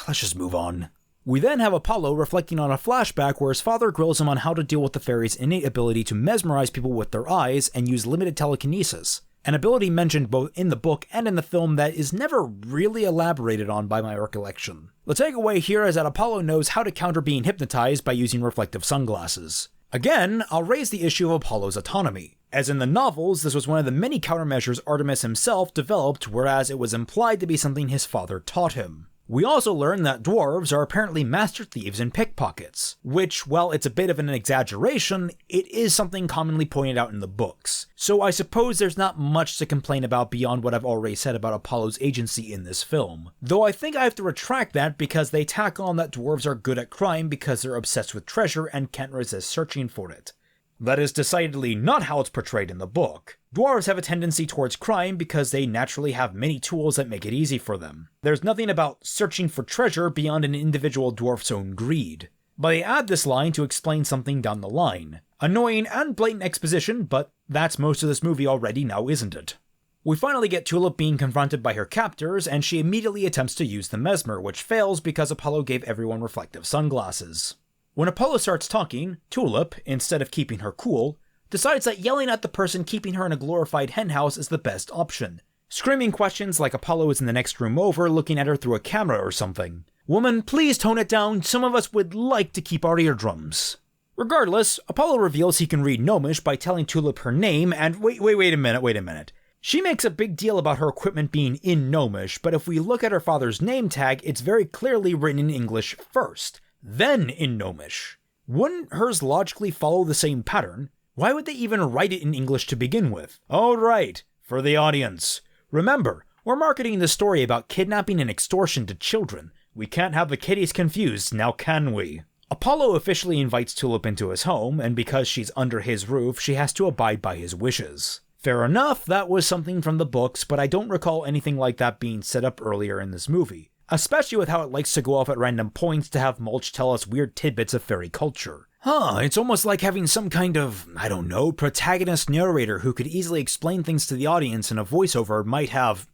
Let's just move on. We then have Apollo reflecting on a flashback where his father grills him on how to deal with the fairy's innate ability to mesmerize people with their eyes and use limited telekinesis, an ability mentioned both in the book and in the film that is never really elaborated on by my recollection. The takeaway here is that Apollo knows how to counter being hypnotized by using reflective sunglasses. Again, I'll raise the issue of Apollo's autonomy. As in the novels, this was one of the many countermeasures Artemis himself developed, whereas it was implied to be something his father taught him. We also learn that dwarves are apparently master thieves and pickpockets, which, while it's a bit of an exaggeration, it is something commonly pointed out in the books. So I suppose there's not much to complain about beyond what I've already said about Apollo's agency in this film. Though I think I have to retract that because they tack on that dwarves are good at crime because they're obsessed with treasure and can't resist searching for it. That is decidedly not how it's portrayed in the book. Dwarves have a tendency towards crime because they naturally have many tools that make it easy for them. There's nothing about searching for treasure beyond an individual dwarf's own greed. But they add this line to explain something down the line. Annoying and blatant exposition, but that's most of this movie already now, isn't it? We finally get Tulip being confronted by her captors, and she immediately attempts to use the mesmer, which fails because Apollo gave everyone reflective sunglasses. When Apollo starts talking, Tulip, instead of keeping her cool, decides that yelling at the person keeping her in a glorified henhouse is the best option, screaming questions like Apollo is in the next room over looking at her through a camera or something. Woman, please tone it down, some of us would like to keep our eardrums. Regardless, Apollo reveals he can read Gnomish by telling Tulip her name, and wait a minute. She makes a big deal about her equipment being in Gnomish, but if we look at her father's name tag, it's very clearly written in English first, then in Gnomish. Wouldn't hers logically follow the same pattern? Why would they even write it in English to begin with? Oh right, for the audience. Remember, we're marketing the story about kidnapping and extortion to children. We can't have the kiddies confused, now can we? Apollo officially invites Tulip into his home, and because she's under his roof, she has to abide by his wishes. Fair enough, that was something from the books, but I don't recall anything like that being set up earlier in this movie. Especially with how it likes to go off at random points to have Mulch tell us weird tidbits of fairy culture. It's almost like having some kind of, protagonist narrator who could easily explain things to the audience and a voiceover might have,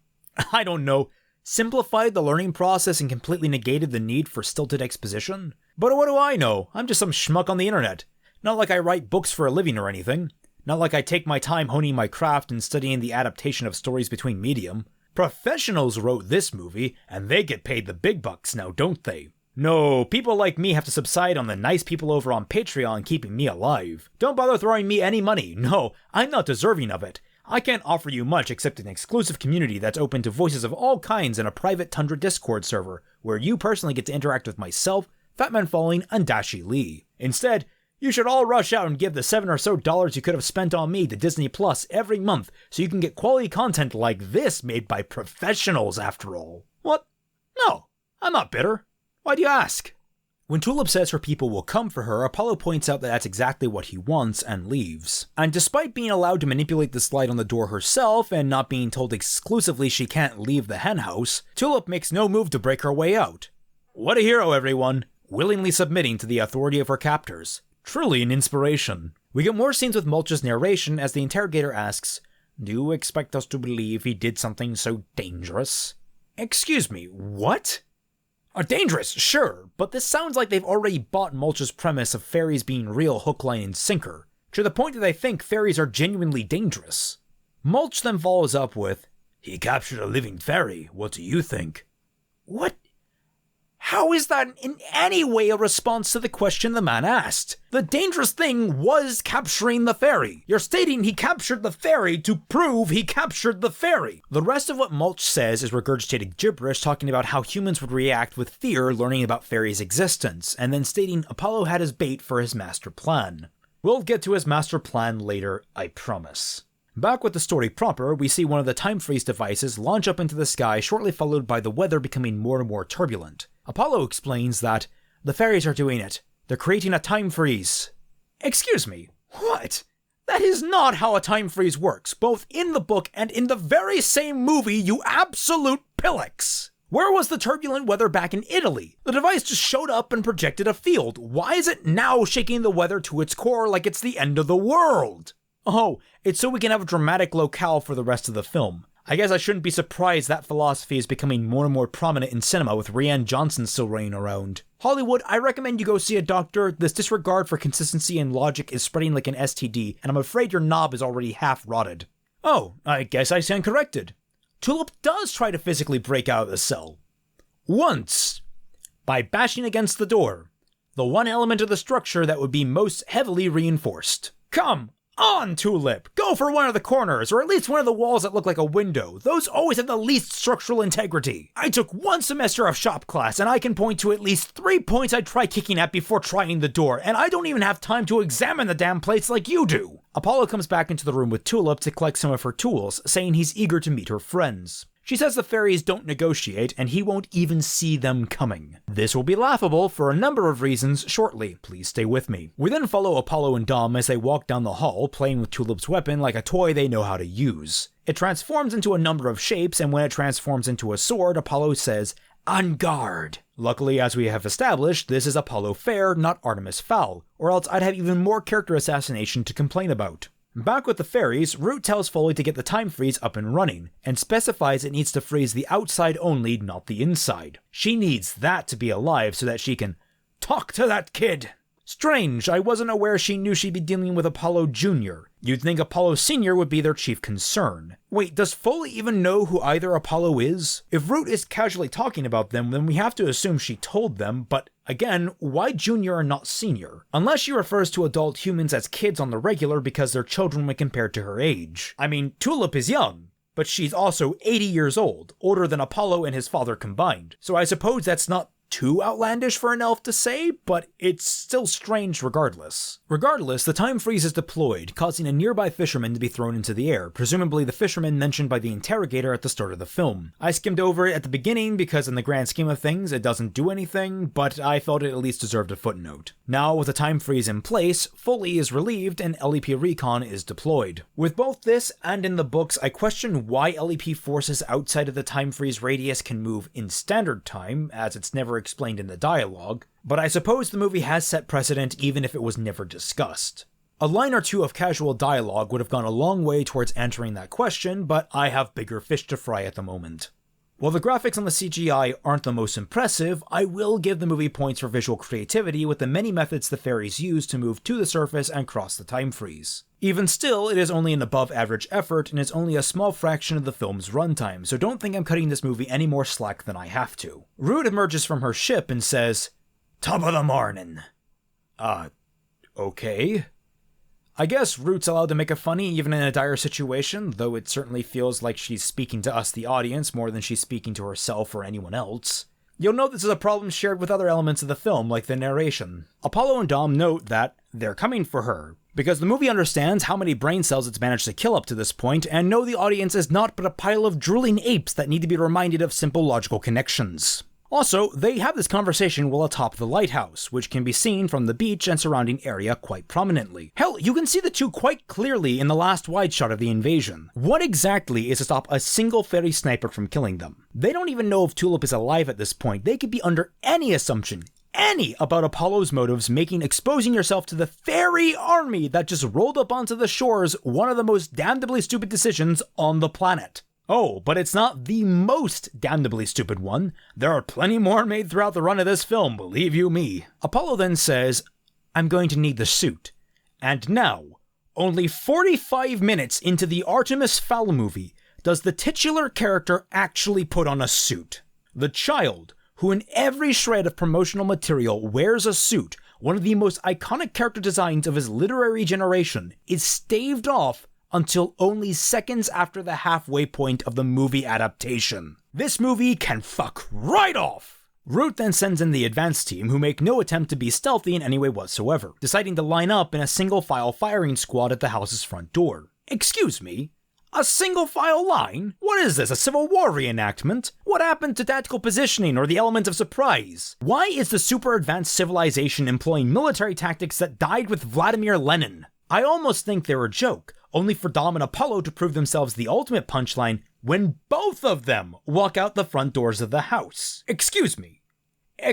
simplified the learning process and completely negated the need for stilted exposition. But what do I know? I'm just some schmuck on the internet. Not like I write books for a living or anything. Not like I take my time honing my craft and studying the adaptation of stories between medium. Professionals wrote this movie, and they get paid the big bucks now, don't they? No, people like me have to subside on the nice people over on Patreon keeping me alive. Don't bother throwing me any money. No, I'm not deserving of it. I can't offer you much except an exclusive community that's open to voices of all kinds in a private Tundra Discord server, where you personally get to interact with myself, FamtanFalling, and Dashi Lee. Instead, you should all rush out and give the $7 or so you could have spent on me to Disney Plus every month so you can get quality content like this made by professionals after all. What? No, I'm not bitter. Why do you ask? When Tulip says her people will come for her, Apollo points out that that's exactly what he wants and leaves. And despite being allowed to manipulate the slide on the door herself and not being told exclusively she can't leave the henhouse, Tulip makes no move to break her way out. What a hero, everyone, willingly submitting to the authority of her captors. Truly an inspiration. We get more scenes with Mulch's narration as the interrogator asks, "Do you expect us to believe he did something so dangerous?" Excuse me, what? Dangerous, sure, but this sounds like they've already bought Mulch's premise of fairies being real hook, line, and sinker, to the point that they think fairies are genuinely dangerous. Mulch then follows up with, "He captured a living fairy, what do you think?" What? How is that in any way a response to the question the man asked? The dangerous thing was capturing the fairy. You're stating he captured the fairy to prove he captured the fairy. The rest of what Mulch says is regurgitated gibberish talking about how humans would react with fear learning about fairies' existence, and then stating Apollo had his bait for his master plan. We'll get to his master plan later, I promise. Back with the story proper, we see one of the time freeze devices launch up into the sky, shortly followed by the weather becoming more and more turbulent. Apollo explains that the fairies are doing it. They're creating a time freeze. Excuse me, what? That is not how a time freeze works, both in the book and in the very same movie, you absolute pillocks! Where was the turbulent weather back in Italy? The device just showed up and projected a field. Why is it now shaking the weather to its core like it's the end of the world? Oh, it's so we can have a dramatic locale for the rest of the film. I guess I shouldn't be surprised that philosophy is becoming more and more prominent in cinema with Rian Johnson still reigning around. Hollywood, I recommend you go see a doctor. This disregard for consistency and logic is spreading like an STD, and I'm afraid your knob is already half rotted. Oh, I guess I stand corrected. Tulip does try to physically break out of the cell. Once. By bashing against the door. The one element of the structure that would be most heavily reinforced. Come, on, Tulip! Go for one of the corners, or at least one of the walls that look like a window. Those always have the least structural integrity. I took 1 semester of shop class, and I can point to at least 3 points I'd try kicking at before trying the door, and I don't even have time to examine the damn plates like you do. Apollo comes back into the room with Tulip to collect some of her tools, saying he's eager to meet her friends. She says the fairies don't negotiate, and he won't even see them coming. This will be laughable for a number of reasons shortly. Please stay with me. We then follow Apollo and Dom as they walk down the hall, playing with Tulip's weapon like a toy they know how to use. It transforms into a number of shapes, and when it transforms into a sword, Apollo says, "On guard." Luckily, as we have established, this is Apollo Fair, not Artemis Fowl, or else I'd have even more character assassination to complain about. Back with the fairies, Root tells Foley to get the time freeze up and running, and specifies it needs to freeze the outside only, not the inside. She needs that to be alive so that she can talk to that kid. Strange, I wasn't aware she knew she'd be dealing with Apollo Jr. You'd think Apollo Sr. would be their chief concern. Wait, does Foley even know who either Apollo is? If Root is casually talking about them, then we have to assume she told them, but again, why Junior and not Senior? Unless she refers to adult humans as kids on the regular because they're children when compared to her age. I mean, Tulip is young, but she's also 80 years old, older than Apollo and his father combined. So I suppose that's not too outlandish for an elf to say, but it's still strange regardless. Regardless, the time freeze is deployed, causing a nearby fisherman to be thrown into the air, presumably the fisherman mentioned by the interrogator at the start of the film. I skimmed over it at the beginning because in the grand scheme of things it doesn't do anything, but I felt it at least deserved a footnote. Now with the time freeze in place, Foley is relieved and LEP recon is deployed. With both this and in the books, I question why LEP forces outside of the time freeze radius can move in standard time, as it's never explained in the dialogue, but I suppose the movie has set precedent even if it was never discussed. A line or two of casual dialogue would have gone a long way towards answering that question, but I have bigger fish to fry at the moment. While the graphics on the CGI aren't the most impressive, I will give the movie points for visual creativity with the many methods the fairies use to move to the surface and cross the time freeze. Even still, it is only an above average effort and is only a small fraction of the film's runtime, so don't think I'm cutting this movie any more slack than I have to. Root emerges from her ship and says, "Top of the morning." Okay. I guess Root's allowed to make a funny even in a dire situation, though it certainly feels like she's speaking to us, the audience, more than she's speaking to herself or anyone else. You'll note this is a problem shared with other elements of the film, like the narration. Apollo and Dom note that they're coming for her, because the movie understands how many brain cells it's managed to kill up to this point, and know the audience is not but a pile of drooling apes that need to be reminded of simple logical connections. Also, they have this conversation while atop the lighthouse, which can be seen from the beach and surrounding area quite prominently. Hell, you can see the two quite clearly in the last wide shot of the invasion. What exactly is to stop a single fairy sniper from killing them? They don't even know if Tulip is alive at this point. They could be under any assumption, about Apollo's motives, making exposing yourself to the fairy army that just rolled up onto the shores one of the most damnably stupid decisions on the planet. Oh, but it's not the most damnably stupid one. There are plenty more made throughout the run of this film, believe you me. Apollo then says, "I'm going to need the suit." And now, only 45 minutes into the Artemis Fowl movie, does the titular character actually put on a suit. The child, who in every shred of promotional material wears a suit, one of the most iconic character designs of his literary generation, is staved off until only seconds after the halfway point of the movie adaptation. This movie can fuck right off! Root then sends in the advance team, who make no attempt to be stealthy in any way whatsoever, deciding to line up in a single file firing squad at the house's front door. Excuse me? A single file line? What is this, a Civil War reenactment? What happened to tactical positioning or the element of surprise? Why is the super advanced civilization employing military tactics that died with Vladimir Lenin? I almost think they're a joke, only for Dom and Apollo to prove themselves the ultimate punchline when both of them walk out the front doors of the house. Excuse me?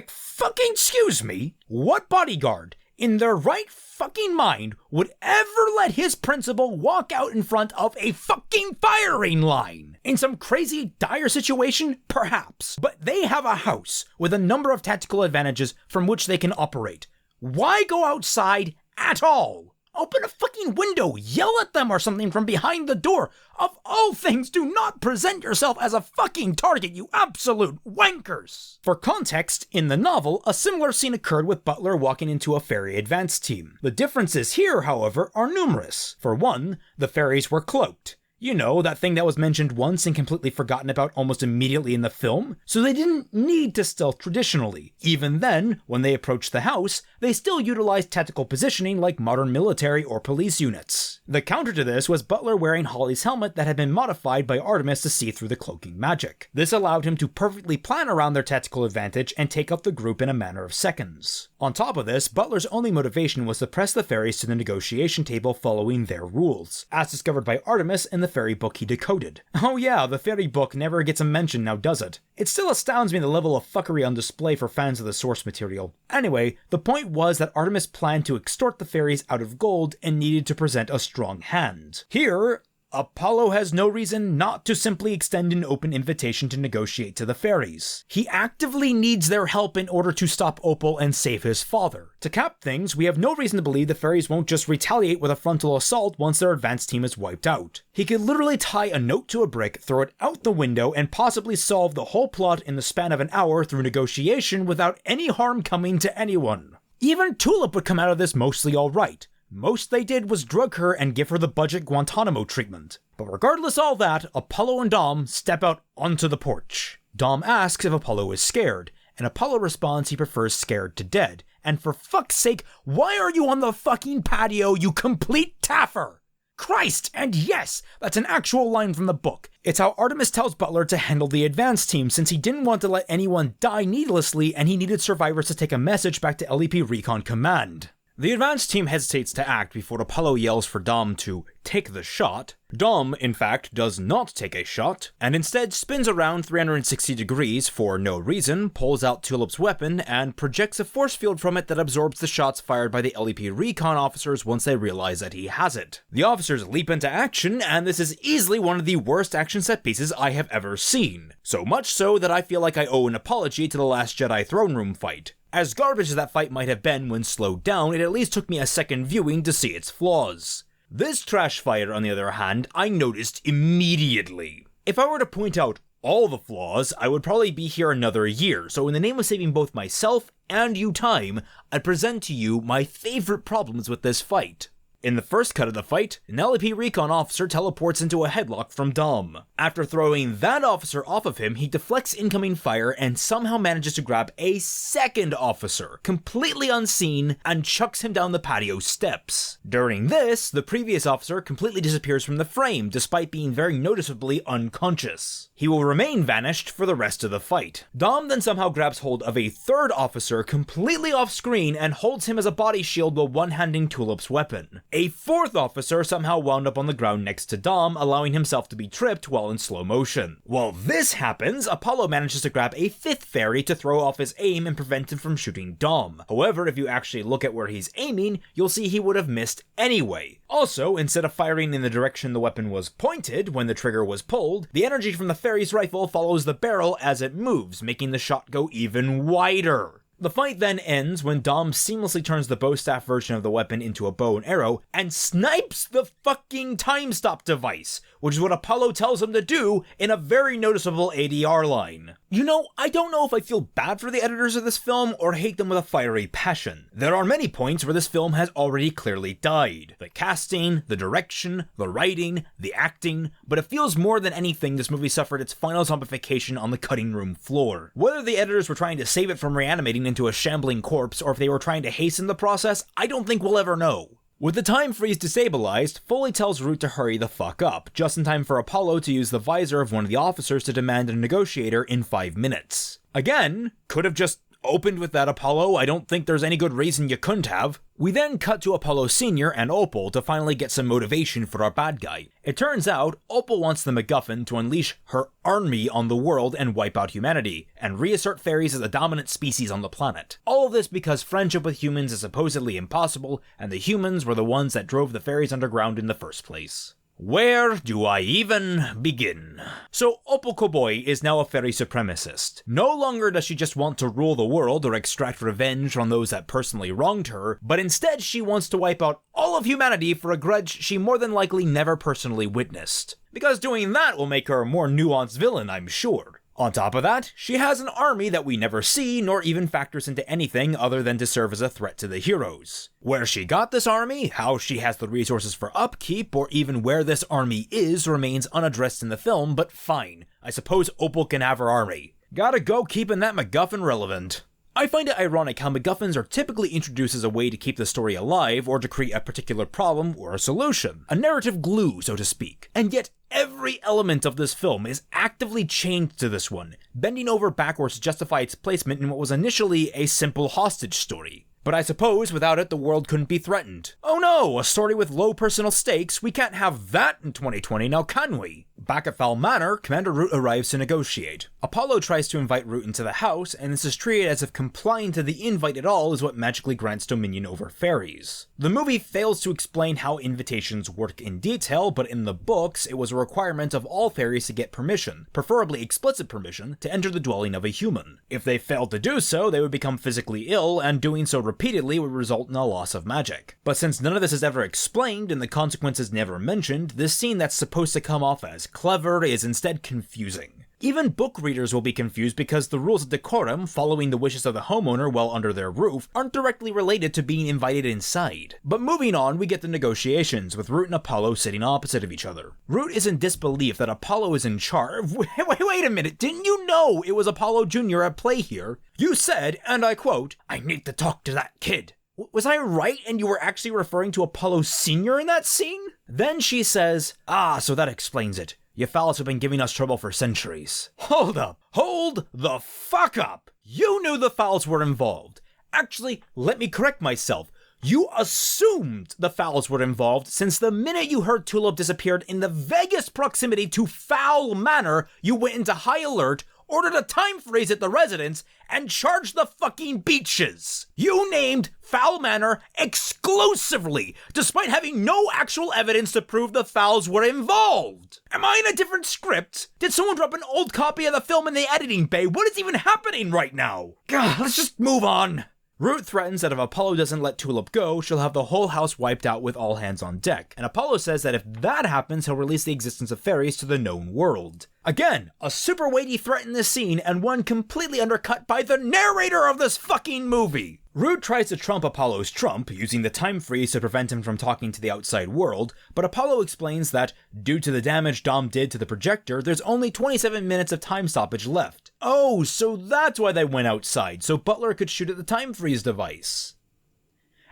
Fucking excuse me? What bodyguard in their right fucking mind would ever let his principal walk out in front of a fucking firing line? In some crazy dire situation, perhaps. But they have a house with a number of tactical advantages from which they can operate. Why go outside at all? Open a fucking window, yell at them or something from behind the door. Of all things, do not present yourself as a fucking target, you absolute wankers! For context, in the novel, a similar scene occurred with Butler walking into a fairy advance team. The differences here, however, are numerous. For one, the fairies were cloaked. You know, that thing that was mentioned once and completely forgotten about almost immediately in the film? So they didn't need to stealth traditionally. Even then, when they approached the house, they still utilized tactical positioning like modern military or police units. The counter to this was Butler wearing Holly's helmet that had been modified by Artemis to see through the cloaking magic. This allowed him to perfectly plan around their tactical advantage and take up the group in a matter of seconds. On top of this, Butler's only motivation was to press the fairies to the negotiation table following their rules, as discovered by Artemis in the fairy book he decoded. Oh yeah, the fairy book never gets a mention now, does it? It still astounds me the level of fuckery on display for fans of the source material. Anyway, the point was that Artemis planned to extort the fairies out of gold and needed to present a strong hand. Here, Apollo has no reason not to simply extend an open invitation to negotiate to the fairies. He actively needs their help in order to stop Opal and save his father. To cap things, we have no reason to believe the fairies won't just retaliate with a frontal assault once their advance team is wiped out. He could literally tie a note to a brick, throw it out the window, and possibly solve the whole plot in the span of an hour through negotiation without any harm coming to anyone. Even Tulip would come out of this mostly alright. Most they did was drug her and give her the budget Guantanamo treatment. But regardless of all that, Apollo and Dom step out onto the porch. Dom asks if Apollo is scared, and Apollo responds he prefers scared to dead. And for fuck's sake, why are you on the fucking patio, you complete taffer? Christ, and yes, that's an actual line from the book. It's how Artemis tells Butler to handle the advance team since he didn't want to let anyone die needlessly and he needed survivors to take a message back to LEP Recon Command. The advance team hesitates to act before Apollo yells for Dom to take the shot. Dom, in fact, does not take a shot, and instead spins around 360 degrees for no reason, pulls out Tulip's weapon, and projects a force field from it that absorbs the shots fired by the LEP recon officers once they realize that he has it. The officers leap into action, and this is easily one of the worst action set pieces I have ever seen. So much so that I feel like I owe an apology to the Last Jedi throne room fight. As garbage as that fight might have been when slowed down, it at least took me a second viewing to see its flaws. This trash fire, on the other hand, I noticed immediately. If I were to point out all the flaws, I would probably be here another year, so in the name of saving both myself and you time, I'd present to you my favorite problems with this fight. In the first cut of the fight, an LEP recon officer teleports into a headlock from Dom. After throwing that officer off of him, he deflects incoming fire and somehow manages to grab a second officer, completely unseen, and chucks him down the patio steps. During this, the previous officer completely disappears from the frame, despite being very noticeably unconscious. He will remain vanished for the rest of the fight. Dom then somehow grabs hold of a third officer completely off screen and holds him as a body shield while one-handing Tulip's weapon. A fourth officer somehow wound up on the ground next to Dom, allowing himself to be tripped while in slow motion. While this happens, Apollo manages to grab a fifth fairy to throw off his aim and prevent him from shooting Dom. However, if you actually look at where he's aiming, you'll see he would have missed anyway. Also, instead of firing in the direction the weapon was pointed when the trigger was pulled, the energy from the fairy's rifle follows the barrel as it moves, making the shot go even wider. The fight then ends when Dom seamlessly turns the bow staff version of the weapon into a bow and arrow and snipes the fucking time stop device, which is what Apollo tells him to do in a very noticeable ADR line. You know, I don't know if I feel bad for the editors of this film or hate them with a fiery passion. There are many points where this film has already clearly died. The casting, the direction, the writing, the acting, but it feels more than anything this movie suffered its final zombification on the cutting room floor. Whether the editors were trying to save it from reanimating into a shambling corpse or if they were trying to hasten the process, I don't think we'll ever know. With the time freeze destabilized, Foley tells Root to hurry the fuck up, just in time for Apollo to use the visor of one of the officers to demand a negotiator in 5 minutes. Again, could have just opened with that, Apollo. I don't think there's any good reason you couldn't have. We then cut to Apollo Sr. and Opal to finally get some motivation for our bad guy. It turns out, Opal wants the MacGuffin to unleash her army on the world and wipe out humanity, and reassert fairies as the dominant species on the planet. All of this because friendship with humans is supposedly impossible, and the humans were the ones that drove the fairies underground in the first place. Where do I even begin? So Opal Koboi is now a fairy supremacist. No longer does she just want to rule the world or extract revenge from those that personally wronged her, but instead she wants to wipe out all of humanity for a grudge she more than likely never personally witnessed. Because doing that will make her a more nuanced villain, I'm sure. On top of that, she has an army that we never see nor even factors into anything other than to serve as a threat to the heroes. Where she got this army, how she has the resources for upkeep, or even where this army is remains unaddressed in the film, but fine. I suppose Opal can have her army. Gotta go keeping that MacGuffin relevant. I find it ironic how MacGuffins are typically introduced as a way to keep the story alive or to create a particular problem or a solution. A narrative glue, so to speak. And yet, every element of this film is actively changed to this one, bending over backwards to justify its placement in what was initially a simple hostage story. But I suppose without it, the world couldn't be threatened. Oh no, a story with low personal stakes? We can't have that in 2020 now, can we? Back at Fowl Manor, Commander Root arrives to negotiate. Apollo tries to invite Root into the house, and this is treated as if complying to the invite at all is what magically grants dominion over fairies. The movie fails to explain how invitations work in detail, but in the books, it was a requirement of all fairies to get permission, preferably explicit permission, to enter the dwelling of a human. If they failed to do so, they would become physically ill, and doing so repeatedly would result in a loss of magic. But since none of this is ever explained, and the consequences never mentioned, this scene that's supposed to come off as clever is instead confusing. Even book readers will be confused because the rules of decorum, following the wishes of the homeowner while under their roof, aren't directly related to being invited inside. But moving on, we get the negotiations, with Root and Apollo sitting opposite of each other. Root is in disbelief that Apollo is in charge. Wait a minute, didn't you know it was Apollo Jr. at play here? You said, and I quote, "I need to talk to that kid." Was I right and you were actually referring to Apollo Sr. in that scene? Then she says, so that explains it. You fellas have been giving us trouble for centuries. Hold up. Hold the fuck up. You knew the Fowls were involved. Actually, let me correct myself. You assumed the Fowls were involved since the minute you heard Tulip disappeared in the vaguest proximity to Fowl Manor, you went into high alert, ordered a time freeze at the residence, and charged the fucking beaches. You named Fowl Manor exclusively, despite having no actual evidence to prove the Fowls were involved. Am I in a different script? Did someone drop an old copy of the film in the editing bay? What is even happening right now? God, let's just move on. Root threatens that if Apollo doesn't let Tulip go, she'll have the whole house wiped out with all hands on deck, and Apollo says that if that happens, he'll release the existence of fairies to the known world. Again, a super weighty threat in this scene, and one completely undercut by the narrator of this fucking movie! Root tries to trump Apollo's trump, using the time freeze to prevent him from talking to the outside world, but Apollo explains that, due to the damage Dom did to the projector, there's only 27 minutes of time stoppage left. Oh, so that's why they went outside, so Butler could shoot at the time freeze device.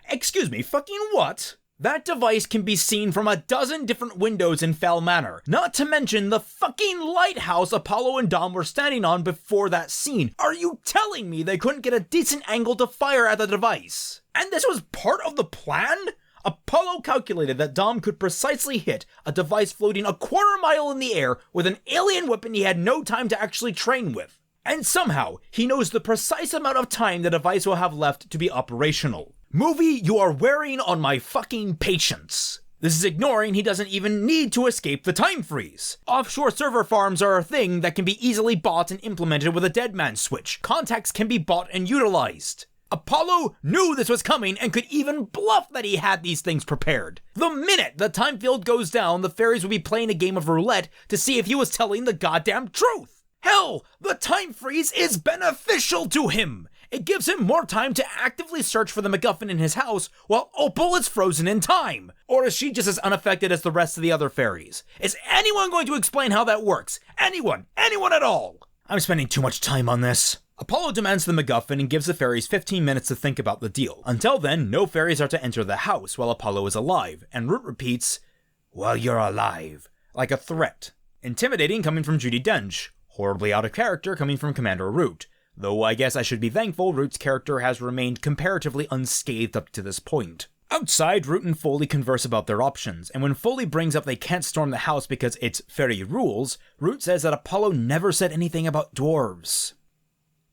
Excuse me, fucking what? That device can be seen from a dozen different windows in Fowl Manor, not to mention the fucking lighthouse Apollo and Dom were standing on before that scene. Are you telling me they couldn't get a decent angle to fire at the device? And this was part of the plan? Apollo calculated that Dom could precisely hit a device floating a quarter mile in the air with an alien weapon he had no time to actually train with. And somehow, he knows the precise amount of time the device will have left to be operational. Movie, you are wearing on my fucking patience. This is ignoring he doesn't even need to escape the time freeze. Offshore server farms are a thing that can be easily bought and implemented with a dead man switch. Contacts can be bought and utilized. Apollo knew this was coming and could even bluff that he had these things prepared. The minute the time field goes down, the fairies will be playing a game of roulette to see if he was telling the goddamn truth. Hell, the time freeze is beneficial to him. It gives him more time to actively search for the MacGuffin in his house while Opal is frozen in time. Or is she just as unaffected as the rest of the other fairies? Is anyone going to explain how that works? Anyone? Anyone at all? I'm spending too much time on this. Apollo demands the MacGuffin and gives the fairies 15 minutes to think about the deal. Until then, no fairies are to enter the house while Apollo is alive, and Root repeats, "While you're alive," like a threat. Intimidating coming from Judi Dench. Horribly out of character coming from Commander Root. Though I guess I should be thankful Root's character has remained comparatively unscathed up to this point. Outside, Root and Foley converse about their options, and when Foley brings up they can't storm the house because it's fairy rules, Root says that Apollo never said anything about dwarves.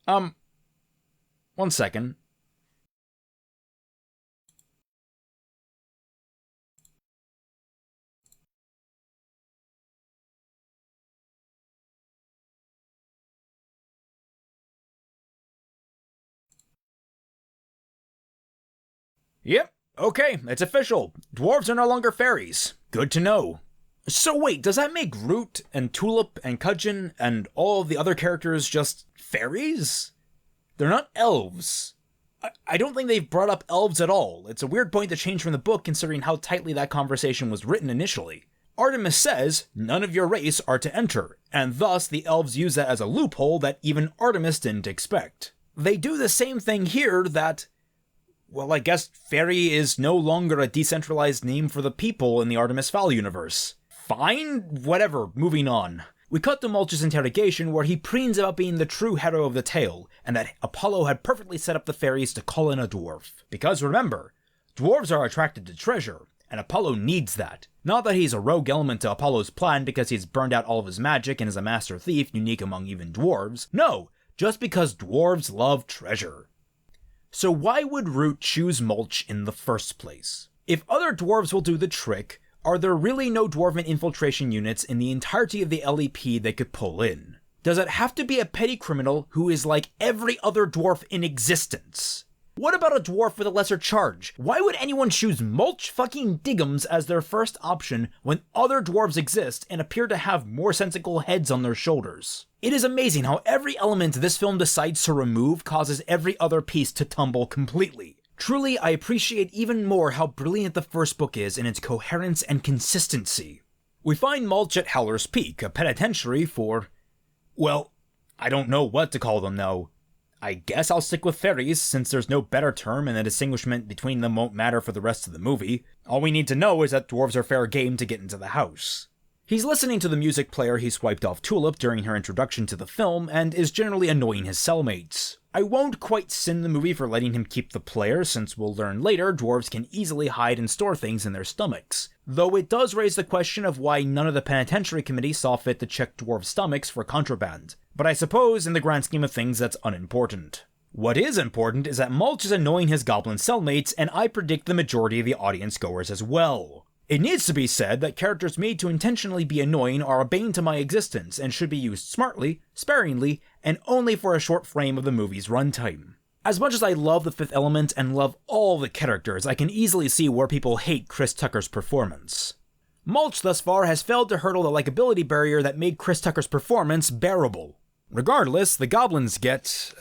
1 second. Yep, okay, it's official. Dwarves are no longer fairies. Good to know. So wait, does that make Root and Tulip and Cudgeon and all of the other characters just fairies? They're not elves. I don't think they've brought up elves at all. It's a weird point to change from the book considering how tightly that conversation was written initially. Artemis says, none of your race are to enter, and thus the elves use that as a loophole that even Artemis didn't expect. They do the same thing here that, well, I guess fairy is no longer a decentralized name for the people in the Artemis Fowl universe. Fine, whatever, moving on. We cut to Mulch's interrogation where he preens about being the true hero of the tale, and that Apollo had perfectly set up the fairies to call in a dwarf. Because remember, dwarves are attracted to treasure, and Apollo needs that. Not that he's a rogue element to Apollo's plan because he's burned out all of his magic and is a master thief unique among even dwarves. No, just because dwarves love treasure. So why would Root choose Mulch in the first place? If other dwarves will do the trick, are there really no dwarven infiltration units in the entirety of the LEP they could pull in? Does it have to be a petty criminal who is like every other dwarf in existence? What about a dwarf with a lesser charge? Why would anyone choose Mulch fucking Diggums as their first option when other dwarves exist and appear to have more sensical heads on their shoulders? It is amazing how every element this film decides to remove causes every other piece to tumble completely. Truly, I appreciate even more how brilliant the first book is in its coherence and consistency. We find Mulch at Howler's Peak, a penitentiary for, well, I don't know what to call them now. I guess I'll stick with fairies, since there's no better term and the distinguishment between them won't matter for the rest of the movie. All we need to know is that dwarves are fair game to get into the house. He's listening to the music player he swiped off Tulip during her introduction to the film, and is generally annoying his cellmates. I won't quite sin the movie for letting him keep the player, since we'll learn later dwarves can easily hide and store things in their stomachs. Though it does raise the question of why none of the penitentiary committee saw fit to check dwarves' stomachs for contraband. But I suppose in the grand scheme of things that's unimportant. What is important is that Mulch is annoying his goblin cellmates, and I predict the majority of the audience goers as well. It needs to be said that characters made to intentionally be annoying are a bane to my existence and should be used smartly, sparingly, and only for a short frame of the movie's runtime. As much as I love The Fifth Element and love all the characters, I can easily see where people hate Chris Tucker's performance. Mulch thus far has failed to hurdle the likability barrier that made Chris Tucker's performance bearable. Regardless, the goblins get,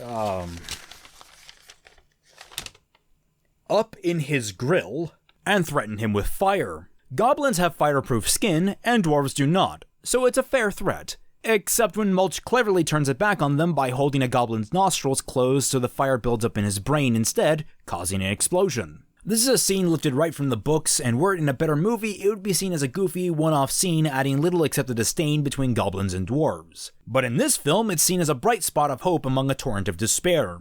up in his grill and threaten him with fire. Goblins have fireproof skin, and dwarves do not, so it's a fair threat. Except when Mulch cleverly turns it back on them by holding a goblin's nostrils closed so the fire builds up in his brain instead, causing an explosion. This is a scene lifted right from the books, and were it in a better movie, it would be seen as a goofy, one-off scene adding little except a disdain between goblins and dwarves. But in this film, it's seen as a bright spot of hope among a torrent of despair.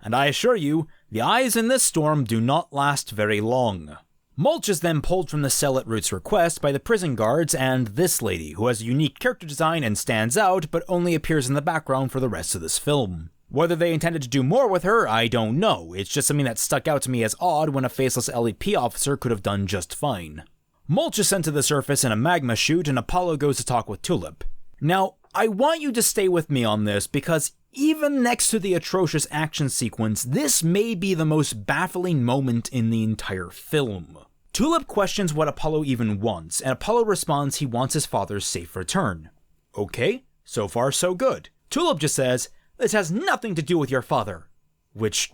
And I assure you, the eyes in this storm do not last very long. Mulch is then pulled from the cell at Root's request by the prison guards and this lady, who has a unique character design and stands out, but only appears in the background for the rest of this film. Whether they intended to do more with her, I don't know. It's just something that stuck out to me as odd when a faceless LEP officer could have done just fine. Mulch is sent to the surface in a magma chute, and Apollo goes to talk with Tulip. Now, I want you to stay with me on this, because even next to the atrocious action sequence, this may be the most baffling moment in the entire film. Tulip questions what Apollo even wants, and Apollo responds he wants his father's safe return. Okay, so far so good. Tulip just says, "This has nothing to do with your father." Which,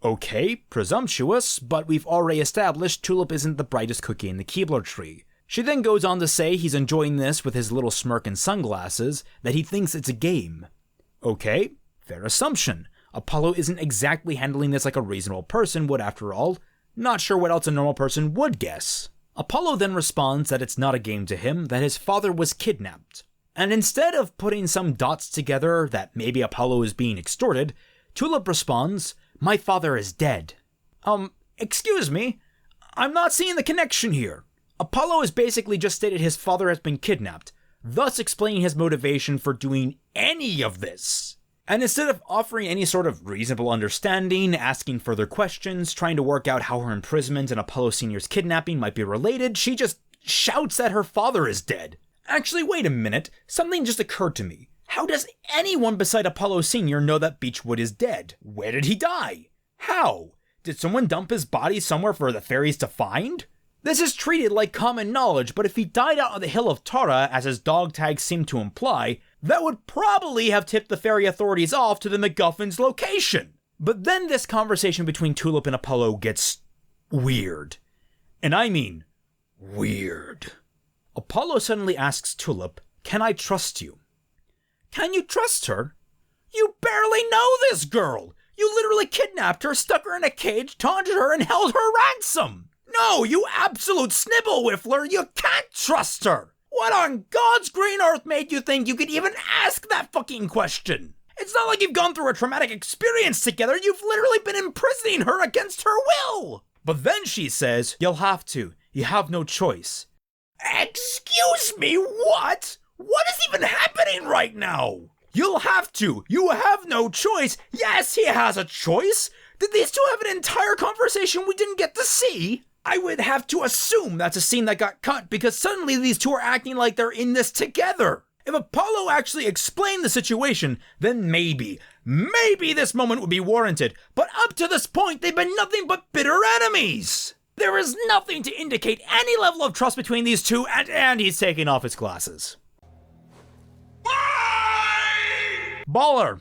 okay, presumptuous, but we've already established Tulip isn't the brightest cookie in the Keebler tree. She then goes on to say he's enjoying this with his little smirk and sunglasses, that he thinks it's a game. Okay, fair assumption. Apollo isn't exactly handling this like a reasonable person would after all. Not sure what else a normal person would guess. Apollo then responds that it's not a game to him, that his father was kidnapped. And instead of putting some dots together that maybe Apollo is being extorted, Tulip responds, "My father is dead." Excuse me? I'm not seeing the connection here. Apollo has basically just stated his father has been kidnapped, thus explaining his motivation for doing any of this. And instead of offering any sort of reasonable understanding, asking further questions, trying to work out how her imprisonment and Apollo Sr.'s kidnapping might be related, she just shouts that her father is dead. Actually, wait a minute, something just occurred to me. How does anyone beside Apollo Sr. know that Beachwood is dead? Where did he die? How? Did someone dump his body somewhere for the fairies to find? This is treated like common knowledge, but if he died out on the hill of Tara, as his dog tags seem to imply, that would probably have tipped the fairy authorities off to the MacGuffin's location. But then this conversation between Tulip and Apollo gets weird. And I mean weird. Apollo suddenly asks Tulip, "Can I trust you?" Can you trust her? You barely know this girl! You literally kidnapped her, stuck her in a cage, taunted her, and held her ransom! No, you absolute snibble whiffler, you can't trust her! What on God's green earth made you think you could even ask that fucking question? It's not like you've gone through a traumatic experience together, you've literally been imprisoning her against her will! But then she says, "You'll have to. You have no choice." Excuse me, what? What is even happening right now? You'll have to. You have no choice. Yes, he has a choice. Did these two have an entire conversation we didn't get to see? I would have to assume that's a scene that got cut because suddenly these two are acting like they're in this together. If Apollo actually explained the situation, then maybe this moment would be warranted. But up to this point, they've been nothing but bitter enemies. There is nothing to indicate any level of trust between these two, and he's taking off his glasses. Baller.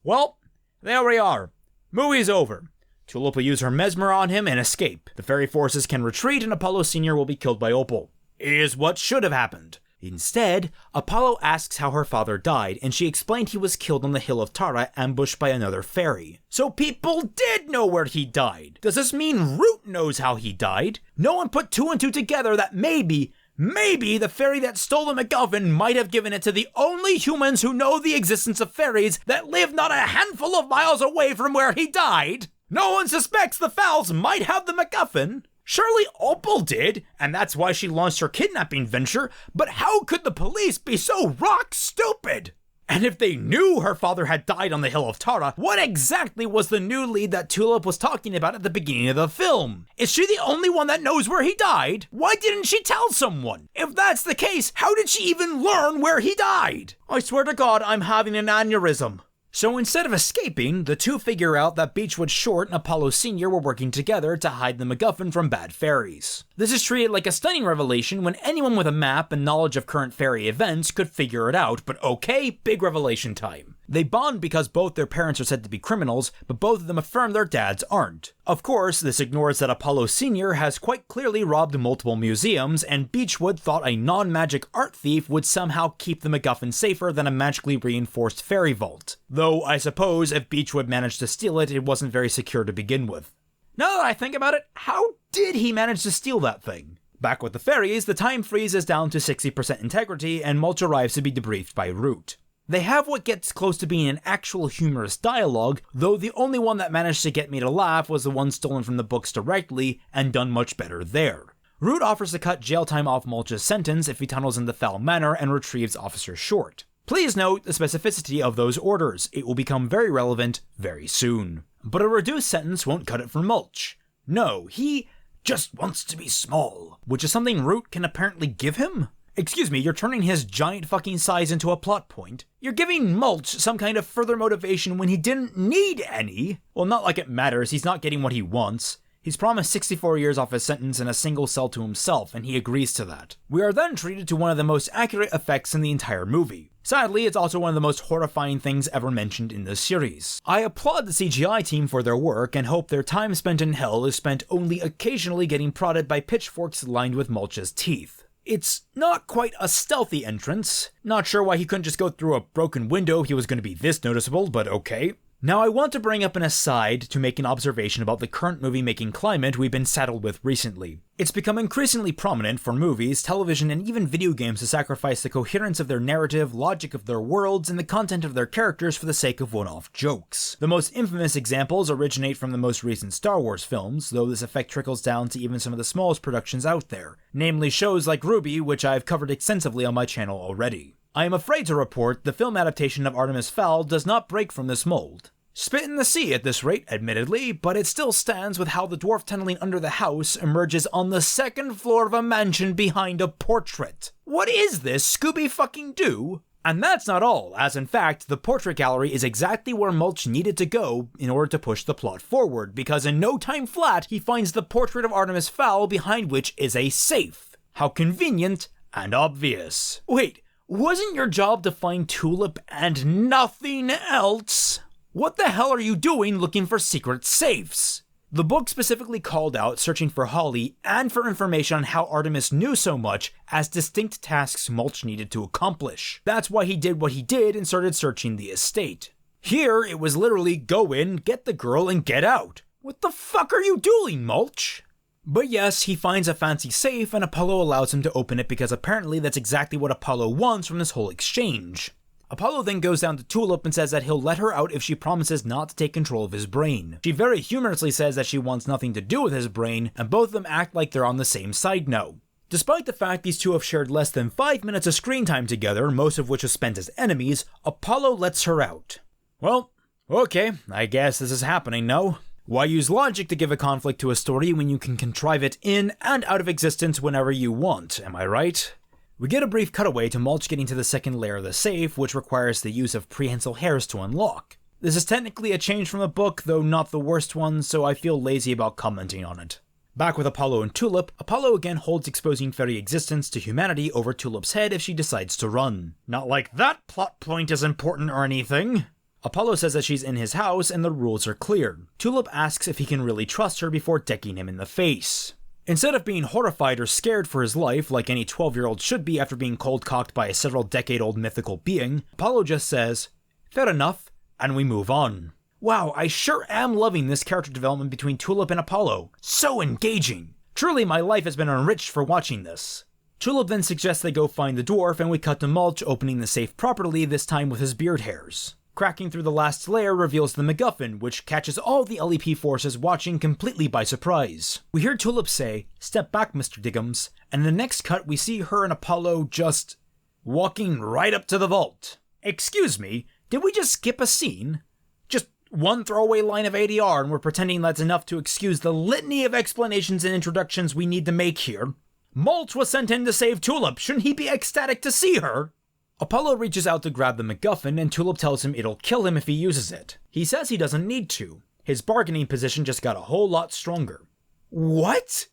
Well, there we are. Movie's over. Tulip will use her mesmer on him and escape. The fairy forces can retreat and Apollo Sr. will be killed by Opal. Is what should have happened. Instead, Apollo asks how her father died, and she explained he was killed on the hill of Tara, ambushed by another fairy. So people did know where he died. Does this mean Root knows how he died? No one put two and two together that maybe the fairy that stole the MacGuffin might have given it to the only humans who know the existence of fairies that live not a handful of miles away from where he died. No one suspects the Fowls might have the MacGuffin. Surely Opal did, and that's why she launched her kidnapping venture, but how could the police be so rock stupid? And if they knew her father had died on the hill of Tara, what exactly was the new lead that Tulip was talking about at the beginning of the film? Is she the only one that knows where he died? Why didn't she tell someone? If that's the case, how did she even learn where he died? I swear to God, I'm having an aneurysm. So instead of escaping, the two figure out that Beachwood Short and Apollo Sr. were working together to hide the MacGuffin from bad fairies. This is treated like a stunning revelation when anyone with a map and knowledge of current fairy events could figure it out, but okay, big revelation time. They bond because both their parents are said to be criminals, but both of them affirm their dads aren't. Of course, this ignores that Apollo Sr. has quite clearly robbed multiple museums, and Beachwood thought a non-magic art thief would somehow keep the MacGuffin safer than a magically reinforced fairy vault. Though I suppose if Beachwood managed to steal it, it wasn't very secure to begin with. Now that I think about it, how did he manage to steal that thing? Back with the fairies, the time freeze is down to 60% integrity, and Mulch arrives to be debriefed by Root. They have what gets close to being an actual humorous dialogue, though the only one that managed to get me to laugh was the one stolen from the books directly, and done much better there. Root offers to cut jail time off Mulch's sentence if he tunnels into Fowl Manor and retrieves Officer Short. Please note the specificity of those orders, it will become very relevant very soon. But a reduced sentence won't cut it for Mulch. No, he just wants to be small, which is something Root can apparently give him? Excuse me, you're turning his giant fucking size into a plot point? You're giving Mulch some kind of further motivation when he didn't need any? Well, not like it matters, he's not getting what he wants. He's promised 64 years off his sentence in a single cell to himself, and he agrees to that. We are then treated to one of the most accurate effects in the entire movie. Sadly, it's also one of the most horrifying things ever mentioned in this series. I applaud the CGI team for their work and hope their time spent in hell is spent only occasionally getting prodded by pitchforks lined with Mulch's teeth. It's not quite a stealthy entrance. Not sure why he couldn't just go through a broken window if he was going to be this noticeable, but okay. Now I want to bring up an aside to make an observation about the current movie-making climate we've been saddled with recently. It's become increasingly prominent for movies, television, and even video games to sacrifice the coherence of their narrative, logic of their worlds, and the content of their characters for the sake of one-off jokes. The most infamous examples originate from the most recent Star Wars films, though this effect trickles down to even some of the smallest productions out there, namely shows like RWBY, which I've covered extensively on my channel already. I am afraid to report the film adaptation of Artemis Fowl does not break from this mold. Spit in the sea at this rate, admittedly, but it still stands with how the dwarf tunneling under the house emerges on the second floor of a mansion behind a portrait. What is this, Scooby-fucking-Doo? And that's not all, as in fact, the portrait gallery is exactly where Mulch needed to go in order to push the plot forward, because in no time flat, he finds the portrait of Artemis Fowl behind which is a safe. How convenient and obvious. Wait, wasn't your job to find Tulip and nothing else? What the hell are you doing looking for secret safes? The book specifically called out searching for Holly and for information on how Artemis knew so much as distinct tasks Mulch needed to accomplish. That's why he did what he did and started searching the estate. Here, it was literally go in, get the girl, and get out. What the fuck are you doing, Mulch? But yes, he finds a fancy safe and Apollo allows him to open it because apparently that's exactly what Apollo wants from this whole exchange. Apollo then goes down to Tulip and says that he'll let her out if she promises not to take control of his brain. She very humorously says that she wants nothing to do with his brain, and both of them act like they're on the same side now. Despite the fact these two have shared less than 5 minutes of screen time together, most of which is spent as enemies, Apollo lets her out. Well, okay, I guess this is happening now. Why use logic to give a conflict to a story when you can contrive it in and out of existence whenever you want, am I right? We get a brief cutaway to Mulch getting to the second layer of the safe, which requires the use of prehensile hairs to unlock. This is technically a change from the book, though not the worst one, so I feel lazy about commenting on it. Back with Apollo and Tulip, Apollo again holds exposing fairy existence to humanity over Tulip's head if she decides to run. Not like that plot point is important or anything. Apollo says that she's in his house and the rules are clear. Tulip asks if he can really trust her before decking him in the face. Instead of being horrified or scared for his life, like any 12-year-old should be after being cold-cocked by a several-decade-old mythical being, Apollo just says, "Fair enough," and we move on. Wow, I sure am loving this character development between Tulip and Apollo. So engaging. Truly, my life has been enriched for watching this. Tulip then suggests they go find the dwarf, and we cut to Mulch opening the safe properly, this time with his beard hairs. Cracking through the last layer reveals the MacGuffin, which catches all the LEP forces watching completely by surprise. We hear Tulip say, "Step back, Mr. Diggums," and in the next cut we see her and Apollo just walking right up to the vault. Excuse me, did we just skip a scene? Just one throwaway line of ADR and we're pretending that's enough to excuse the litany of explanations and introductions we need to make here. Mulch was sent in to save Tulip, shouldn't he be ecstatic to see her? Apollo reaches out to grab the MacGuffin and Tulip tells him it'll kill him if he uses it. He says he doesn't need to. His bargaining position just got a whole lot stronger. What?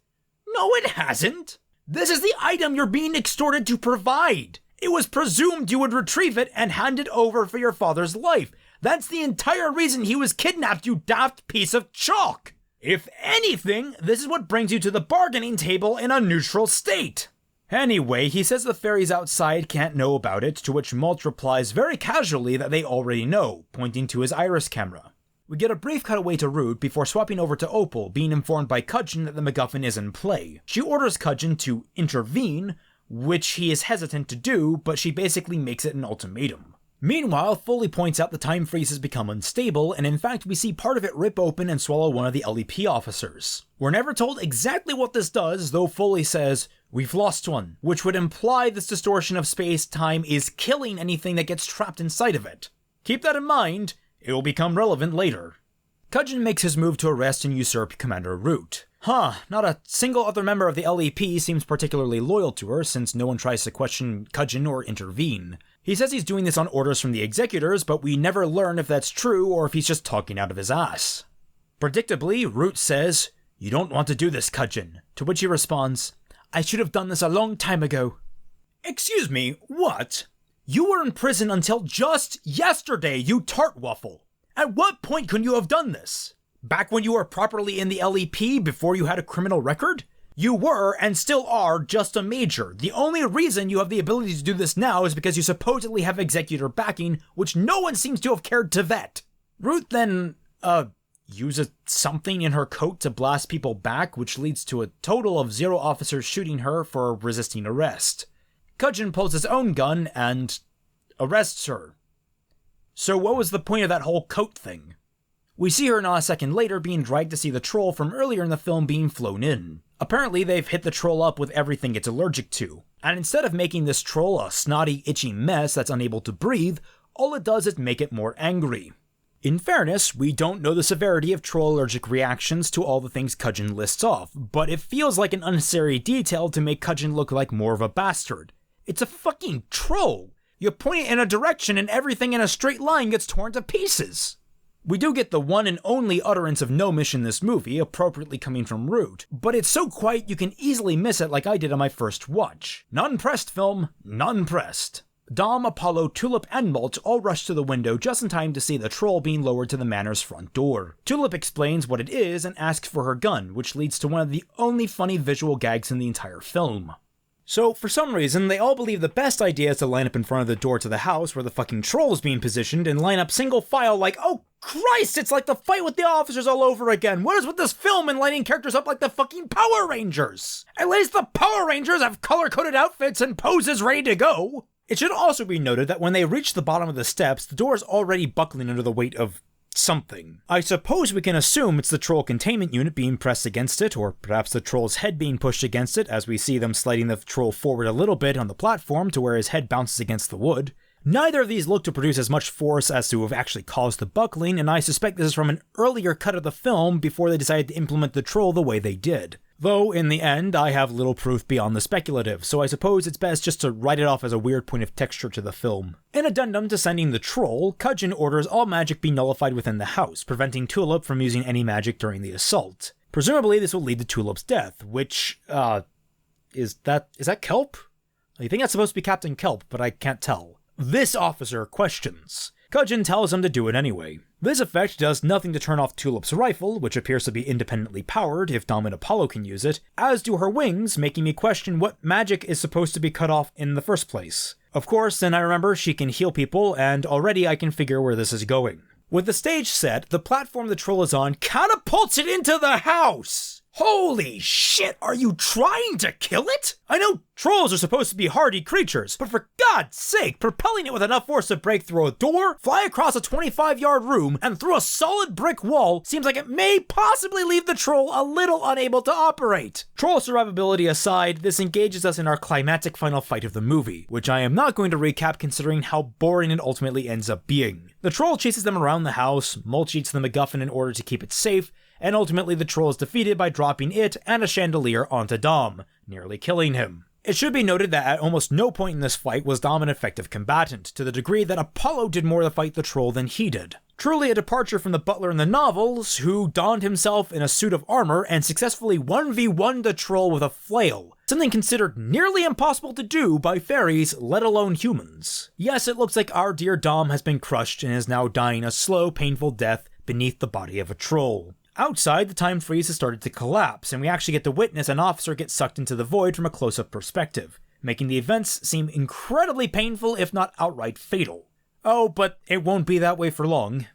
No, it hasn't. This is the item you're being extorted to provide. It was presumed you would retrieve it and hand it over for your father's life. That's the entire reason he was kidnapped, you daft piece of chalk. If anything, this is what brings you to the bargaining table in a neutral state. Anyway, he says the fairies outside can't know about it, to which Mulch replies very casually that they already know, pointing to his iris camera. We get a brief cutaway to Root before swapping over to Opal, being informed by Cudgeon that the MacGuffin is in play. She orders Cudgeon to intervene, which he is hesitant to do, but she basically makes it an ultimatum. Meanwhile, Foley points out the time freeze has become unstable, and in fact we see part of it rip open and swallow one of the LEP officers. We're never told exactly what this does, though Foley says, "We've lost one," which would imply this distortion of space-time is killing anything that gets trapped inside of it. Keep that in mind, it will become relevant later. Cudgeon makes his move to arrest and usurp Commander Root. Not a single other member of the LEP seems particularly loyal to her, since no one tries to question Cudgeon or intervene. He says he's doing this on orders from the executors, but we never learn if that's true or if he's just talking out of his ass. Predictably, Root says, "You don't want to do this, Cudgeon," to which he responds, "I should have done this a long time ago." Excuse me, what? You were in prison until just yesterday, you tartwaffle. At what point could you have done this? Back when you were properly in the LEP before you had a criminal record? You were, and still are, just a major. The only reason you have the ability to do this now is because you supposedly have executor backing, which no one seems to have cared to vet. Ruth then, uses something in her coat to blast people back, which leads to a total of 0 officers shooting her for resisting arrest. Cudgeon pulls his own gun and arrests her. So what was the point of that whole coat thing? We see her not a second later being dragged to see the troll from earlier in the film being flown in. Apparently they've hit the troll up with everything it's allergic to, and instead of making this troll a snotty, itchy mess that's unable to breathe, all it does is make it more angry. In fairness, we don't know the severity of troll allergic reactions to all the things Cudgeon lists off, but it feels like an unnecessary detail to make Cudgeon look like more of a bastard. It's a fucking troll! You point it in a direction and everything in a straight line gets torn to pieces. We do get the one and only utterance of gnomish in this movie, appropriately coming from Root, but it's so quiet you can easily miss it like I did on my first watch. Not impressed, film. Not impressed. Dom, Apollo, Tulip, and Mulch all rush to the window just in time to see the troll being lowered to the manor's front door. Tulip explains what it is and asks for her gun, which leads to one of the only funny visual gags in the entire film. So, for some reason, they all believe the best idea is to line up in front of the door to the house where the fucking troll is being positioned and line up single file like, oh Christ, it's like the fight with the officers all over again. What is with this film and lining characters up like the fucking Power Rangers? At least the Power Rangers have color-coded outfits and poses ready to go. It should also be noted that when they reach the bottom of the steps, the door is already buckling under the weight of something. I suppose we can assume it's the troll containment unit being pressed against it, or perhaps the troll's head being pushed against it, as we see them sliding the troll forward a little bit on the platform to where his head bounces against the wood. Neither of these look to produce as much force as to have actually caused the buckling, and I suspect this is from an earlier cut of the film before they decided to implement the troll the way they did. Though, in the end, I have little proof beyond the speculative, so I suppose it's best just to write it off as a weird point of texture to the film. In addendum to sending the troll, Cudgeon orders all magic be nullified within the house, preventing Tulip from using any magic during the assault. Presumably this will lead to Tulip's death, which, is that Kelp? I think that's supposed to be Captain Kelp, but I can't tell. This officer questions. Cudgeon tells him to do it anyway. This effect does nothing to turn off Tulip's rifle, which appears to be independently powered if Dom and Apollo can use it, as do her wings, making me question what magic is supposed to be cut off in the first place. Of course, then I remember she can heal people, and already I can figure where this is going. With the stage set, the platform the troll is on catapults it into the house! Holy shit, are you trying to kill it? I know trolls are supposed to be hardy creatures, but for God's sake, propelling it with enough force to break through a door, fly across a 25-yard room, and through a solid brick wall seems like it may possibly leave the troll a little unable to operate. Troll survivability aside, this engages us in our climactic final fight of the movie, which I am not going to recap considering how boring it ultimately ends up being. The troll chases them around the house, Mulch eats the MacGuffin in order to keep it safe, and ultimately the troll is defeated by dropping it and a chandelier onto Dom, nearly killing him. It should be noted that at almost no point in this fight was Dom an effective combatant, to the degree that Apollo did more to fight the troll than he did. Truly a departure from the Butler in the novels, who donned himself in a suit of armor and successfully 1v1'd the troll with a flail, something considered nearly impossible to do by fairies, let alone humans. Yes, it looks like our dear Dom has been crushed and is now dying a slow, painful death beneath the body of a troll. Outside, the time freeze has started to collapse, and we actually get to witness an officer get sucked into the void from a close-up perspective, making the events seem incredibly painful, if not outright fatal. Oh, but it won't be that way for long.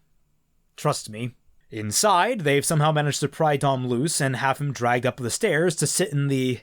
Trust me. Inside, they've somehow managed to pry Dom loose and have him dragged up the stairs to sit in the,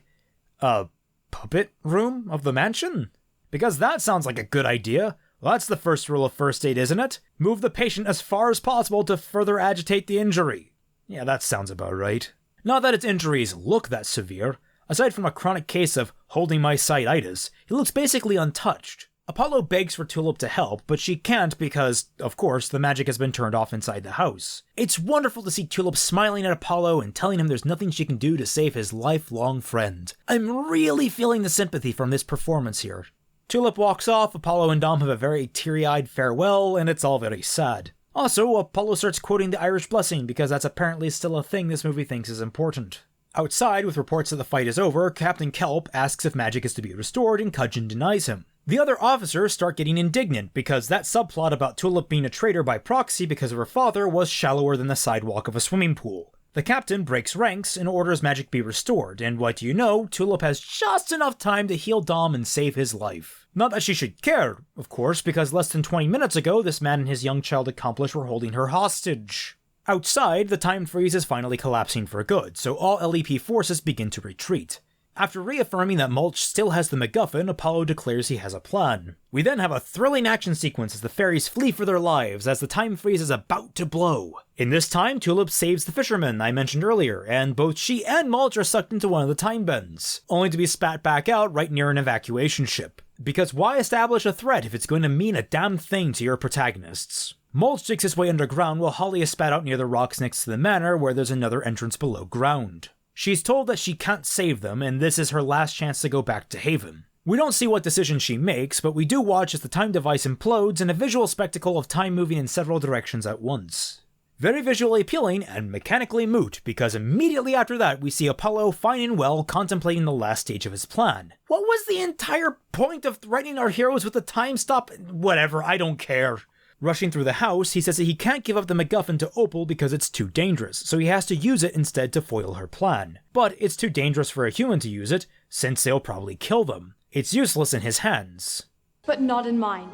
puppet room of the mansion? Because that sounds like a good idea. Well, that's the first rule of first aid, isn't it? Move the patient as far as possible to further agitate the injury. Yeah, that sounds about right. Not that its injuries look that severe. Aside from a chronic case of holding my sightitis, he looks basically untouched. Apollo begs for Tulip to help, but she can't because, of course, the magic has been turned off inside the house. It's wonderful to see Tulip smiling at Apollo and telling him there's nothing she can do to save his lifelong friend. I'm really feeling the sympathy from this performance here. Tulip walks off, Apollo and Dom have a very teary-eyed farewell, and it's all very sad. Also, Apollo starts quoting the Irish blessing because that's apparently still a thing this movie thinks is important. Outside, with reports that the fight is over, Captain Kelp asks if magic is to be restored and Cudgeon denies him. The other officers start getting indignant because that subplot about Tulip being a traitor by proxy because of her father was shallower than the sidewalk of a swimming pool. The captain breaks ranks and orders magic be restored, and what do you know, Tulip has just enough time to heal Dom and save his life. Not that she should care, of course, because less than 20 minutes ago, this man and his young child accomplice were holding her hostage. Outside, the time freeze is finally collapsing for good, so all LEP forces begin to retreat. After reaffirming that Mulch still has the MacGuffin, Apollo declares he has a plan. We then have a thrilling action sequence as the fairies flee for their lives as the time freeze is about to blow. In this time, Tulip saves the fisherman I mentioned earlier, and both she and Mulch are sucked into one of the time bends, only to be spat back out right near an evacuation ship. Because why establish a threat if it's going to mean a damn thing to your protagonists? Mulch digs his way underground while Holly is spat out near the rocks next to the manor where there's another entrance below ground. She's told that she can't save them, and this is her last chance to go back to Haven. We don't see what decision she makes, but we do watch as the time device implodes in a visual spectacle of time moving in several directions at once. Very visually appealing and mechanically moot, because immediately after that we see Apollo fine and well contemplating the last stage of his plan. What was the entire point of threatening our heroes with the time stop? Whatever, I don't care. Rushing through the house, he says that he can't give up the MacGuffin to Opal because it's too dangerous, so he has to use it instead to foil her plan. But it's too dangerous for a human to use it, since they'll probably kill them. It's useless in his hands. But not in mine.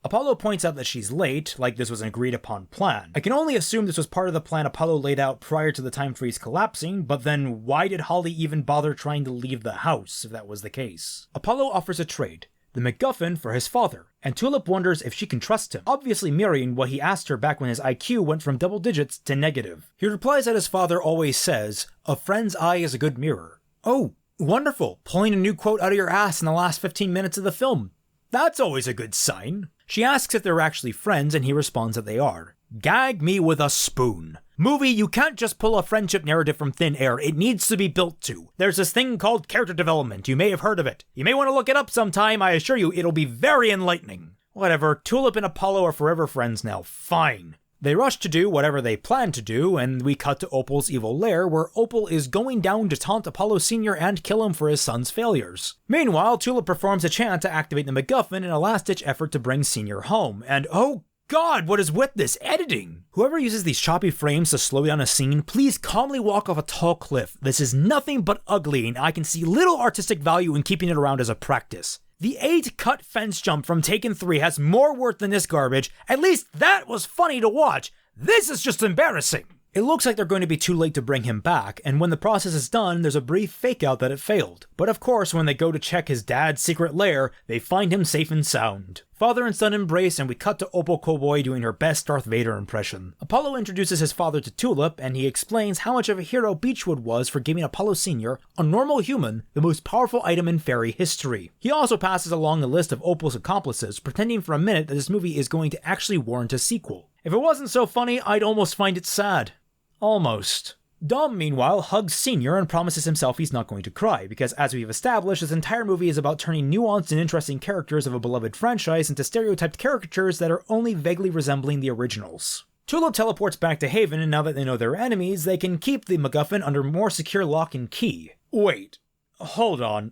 Apollo points out that she's late, like this was an agreed upon plan. I can only assume this was part of the plan Apollo laid out prior to the time freeze collapsing, but then why did Holly even bother trying to leave the house, if that was the case? Apollo offers a trade, the MacGuffin for his father, and Tulip wonders if she can trust him, obviously mirroring what he asked her back when his IQ went from double digits to negative. He replies that his father always says, "A friend's eye is a good mirror." Oh, wonderful, pulling a new quote out of your ass in the last 15 minutes of the film. That's always a good sign. She asks if they're actually friends, and he responds that they are. Gag me with a spoon. Movie, you can't just pull a friendship narrative from thin air, it needs to be built to. There's this thing called character development, you may have heard of it. You may want to look it up sometime, I assure you it'll be very enlightening. Whatever, Tulip and Apollo are forever friends now, fine. They rush to do whatever they plan to do, and we cut to Opal's evil lair, where Opal is going down to taunt Apollo Sr. and kill him for his son's failures. Meanwhile, Tulip performs a chant to activate the MacGuffin in a last-ditch effort to bring Sr. home, and oh god, what is with this editing? Whoever uses these choppy frames to slow down a scene, please calmly walk off a tall cliff. This is nothing but ugly, and I can see little artistic value in keeping it around as a practice. The 8-cut fence jump from Taken 3 has more worth than this garbage. At least that was funny to watch. This is just embarrassing. It looks like they're going to be too late to bring him back, and when the process is done, there's a brief fake out that it failed. But of course, when they go to check his dad's secret lair, they find him safe and sound. Father and son embrace, and we cut to Opal Koboi doing her best Darth Vader impression. Apollo introduces his father to Tulip, and he explains how much of a hero Beachwood was for giving Apollo Sr., a normal human, the most powerful item in fairy history. He also passes along a list of Opal's accomplices, pretending for a minute that this movie is going to actually warrant a sequel. If it wasn't so funny, I'd almost find it sad. Almost. Dom, meanwhile, hugs Senior and promises himself he's not going to cry, because as we've established, this entire movie is about turning nuanced and interesting characters of a beloved franchise into stereotyped caricatures that are only vaguely resembling the originals. Tulip teleports back to Haven, and now that they know they're enemies, they can keep the MacGuffin under more secure lock and key. Wait, hold on.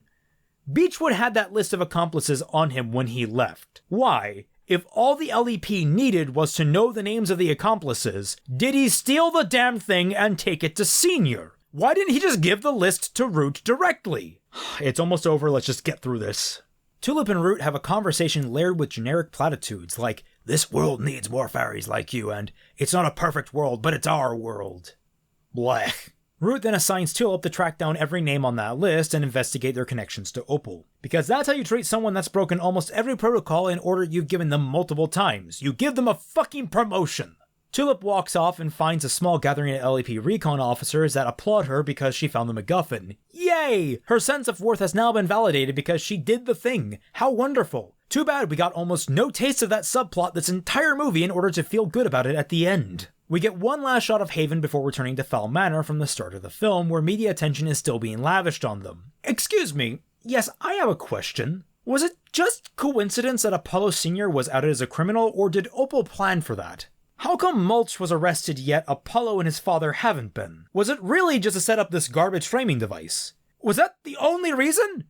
Beachwood had that list of accomplices on him when he left. Why? If all the LEP needed was to know the names of the accomplices, did he steal the damn thing and take it to Senior? Why didn't he just give the list to Root directly? It's almost over, let's just get through this. Tulip and Root have a conversation layered with generic platitudes like, "This world needs more fairies like you," and "It's not a perfect world, but it's our world." Blech. Root then assigns Tulip to track down every name on that list and investigate their connections to Opal. Because that's how you treat someone that's broken almost every protocol in order you've given them multiple times. You give them a fucking promotion! Tulip walks off and finds a small gathering of LEP recon officers that applaud her because she found the MacGuffin. Yay! Her sense of worth has now been validated because she did the thing. How wonderful! Too bad we got almost no taste of that subplot this entire movie in order to feel good about it at the end. We get one last shot of Haven before returning to Fowl Manor from the start of the film, where media attention is still being lavished on them. Excuse me, yes, I have a question. Was it just coincidence that Apollo Sr. was outed as a criminal, or did Opal plan for that? How come Mulch was arrested yet Apollo and his father haven't been? Was it really just to set up this garbage framing device? Was that the only reason?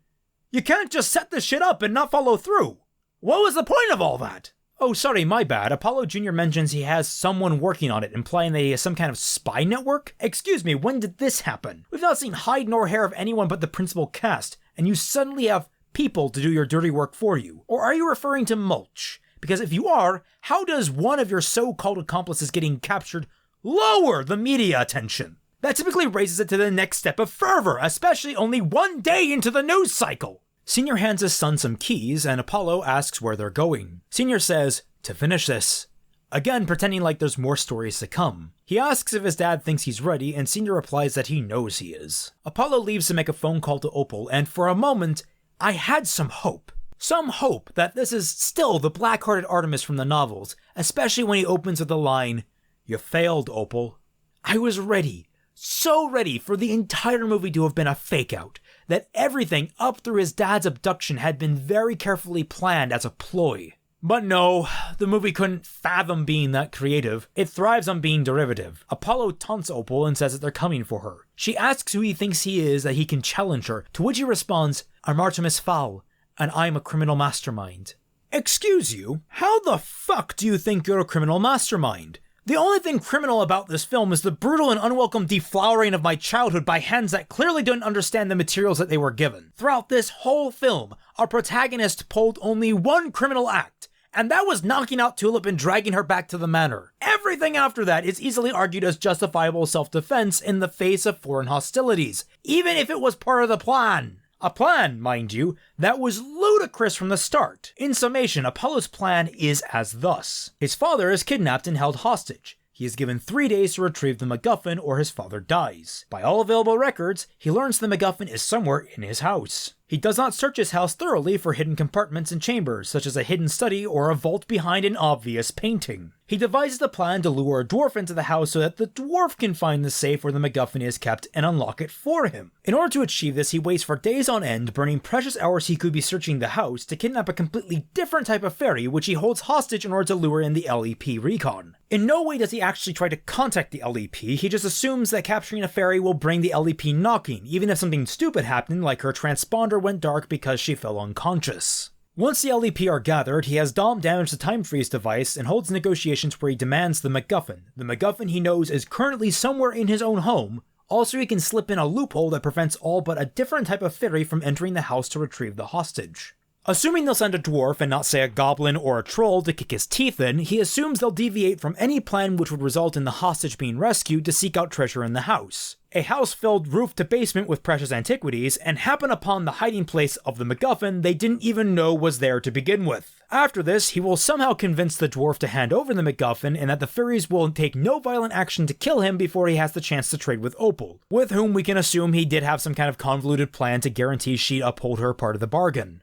You can't just set this shit up and not follow through. What was the point of all that? Oh, sorry, my bad. Apollo Jr. mentions he has someone working on it, implying that he has some kind of spy network? Excuse me, when did this happen? We've not seen hide nor hair of anyone but the principal cast, and you suddenly have people to do your dirty work for you. Or are you referring to Mulch? Because if you are, how does one of your so-called accomplices getting captured lower the media attention? That typically raises it to the next step of fervor, especially only one day into the news cycle. Senior hands his son some keys, and Apollo asks where they're going. Senior says, "To finish this." Again, pretending like there's more stories to come. He asks if his dad thinks he's ready, and Senior replies that he knows he is. Apollo leaves to make a phone call to Opal, and for a moment, I had some hope. Some hope that this is still the black-hearted Artemis from the novels, especially when he opens with the line, "You failed, Opal." I was ready, so ready for the entire movie to have been a fake-out. that everything up through his dad's abduction had been very carefully planned as a ploy. But no, the movie couldn't fathom being that creative. It thrives on being derivative. Apollo taunts Opal and says that they're coming for her. She asks who he thinks he is that he can challenge her, to which he responds, "I'm Artemis Fowl, and I'm a criminal mastermind." Excuse you? How the fuck do you think you're a criminal mastermind? The only thing criminal about this film is the brutal and unwelcome deflowering of my childhood by hands that clearly didn't understand the materials that they were given. Throughout this whole film, our protagonist pulled only one criminal act, and that was knocking out Tulip and dragging her back to the manor. Everything after that is easily argued as justifiable self-defense in the face of foreign hostilities, even if it was part of the plan. A plan, mind you, that was ludicrous from the start. In summation, Apollo's plan is as thus. His father is kidnapped and held hostage. He is given 3 days to retrieve the MacGuffin or his father dies. By all available records, he learns the MacGuffin is somewhere in his house. He does not search his house thoroughly for hidden compartments and chambers, such as a hidden study or a vault behind an obvious painting. He devises the plan to lure a dwarf into the house so that the dwarf can find the safe where the MacGuffin is kept and unlock it for him. In order to achieve this, he waits for days on end, burning precious hours he could be searching the house to kidnap a completely different type of fairy, which he holds hostage in order to lure in the LEP recon. In no way does he actually try to contact the LEP, he just assumes that capturing a fairy will bring the LEP knocking, even if something stupid happened like her transponder went dark because she fell unconscious. Once the LEP are gathered, he has Dom damage the time freeze device and holds negotiations where he demands the MacGuffin. The MacGuffin he knows is currently somewhere in his own home. Also, he can slip in a loophole that prevents all but a different type of fairy from entering the house to retrieve the hostage. Assuming they'll send a dwarf and not say a goblin or a troll to kick his teeth in, he assumes they'll deviate from any plan which would result in the hostage being rescued to seek out treasure in the house. A house filled roof to basement with precious antiquities, and happen upon the hiding place of the MacGuffin they didn't even know was there to begin with. After this, he will somehow convince the dwarf to hand over the MacGuffin and that the fairies will take no violent action to kill him before he has the chance to trade with Opal, with whom we can assume he did have some kind of convoluted plan to guarantee she'd uphold her part of the bargain.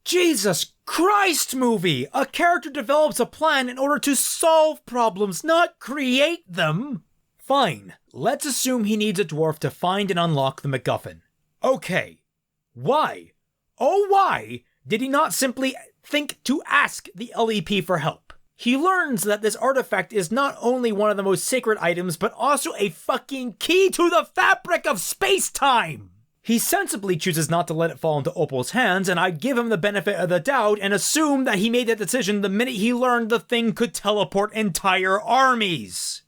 Jesus Christ, movie! A character develops a plan in order to solve problems, not create them! Fine, let's assume he needs a dwarf to find and unlock the MacGuffin. Okay, why? Oh, why did he not simply think to ask the LEP for help? He learns that this artifact is not only one of the most sacred items, but also a fucking key to the fabric of space-time! He sensibly chooses not to let it fall into Opal's hands, and I'd give him the benefit of the doubt and assume that he made that decision the minute he learned the thing could teleport entire armies.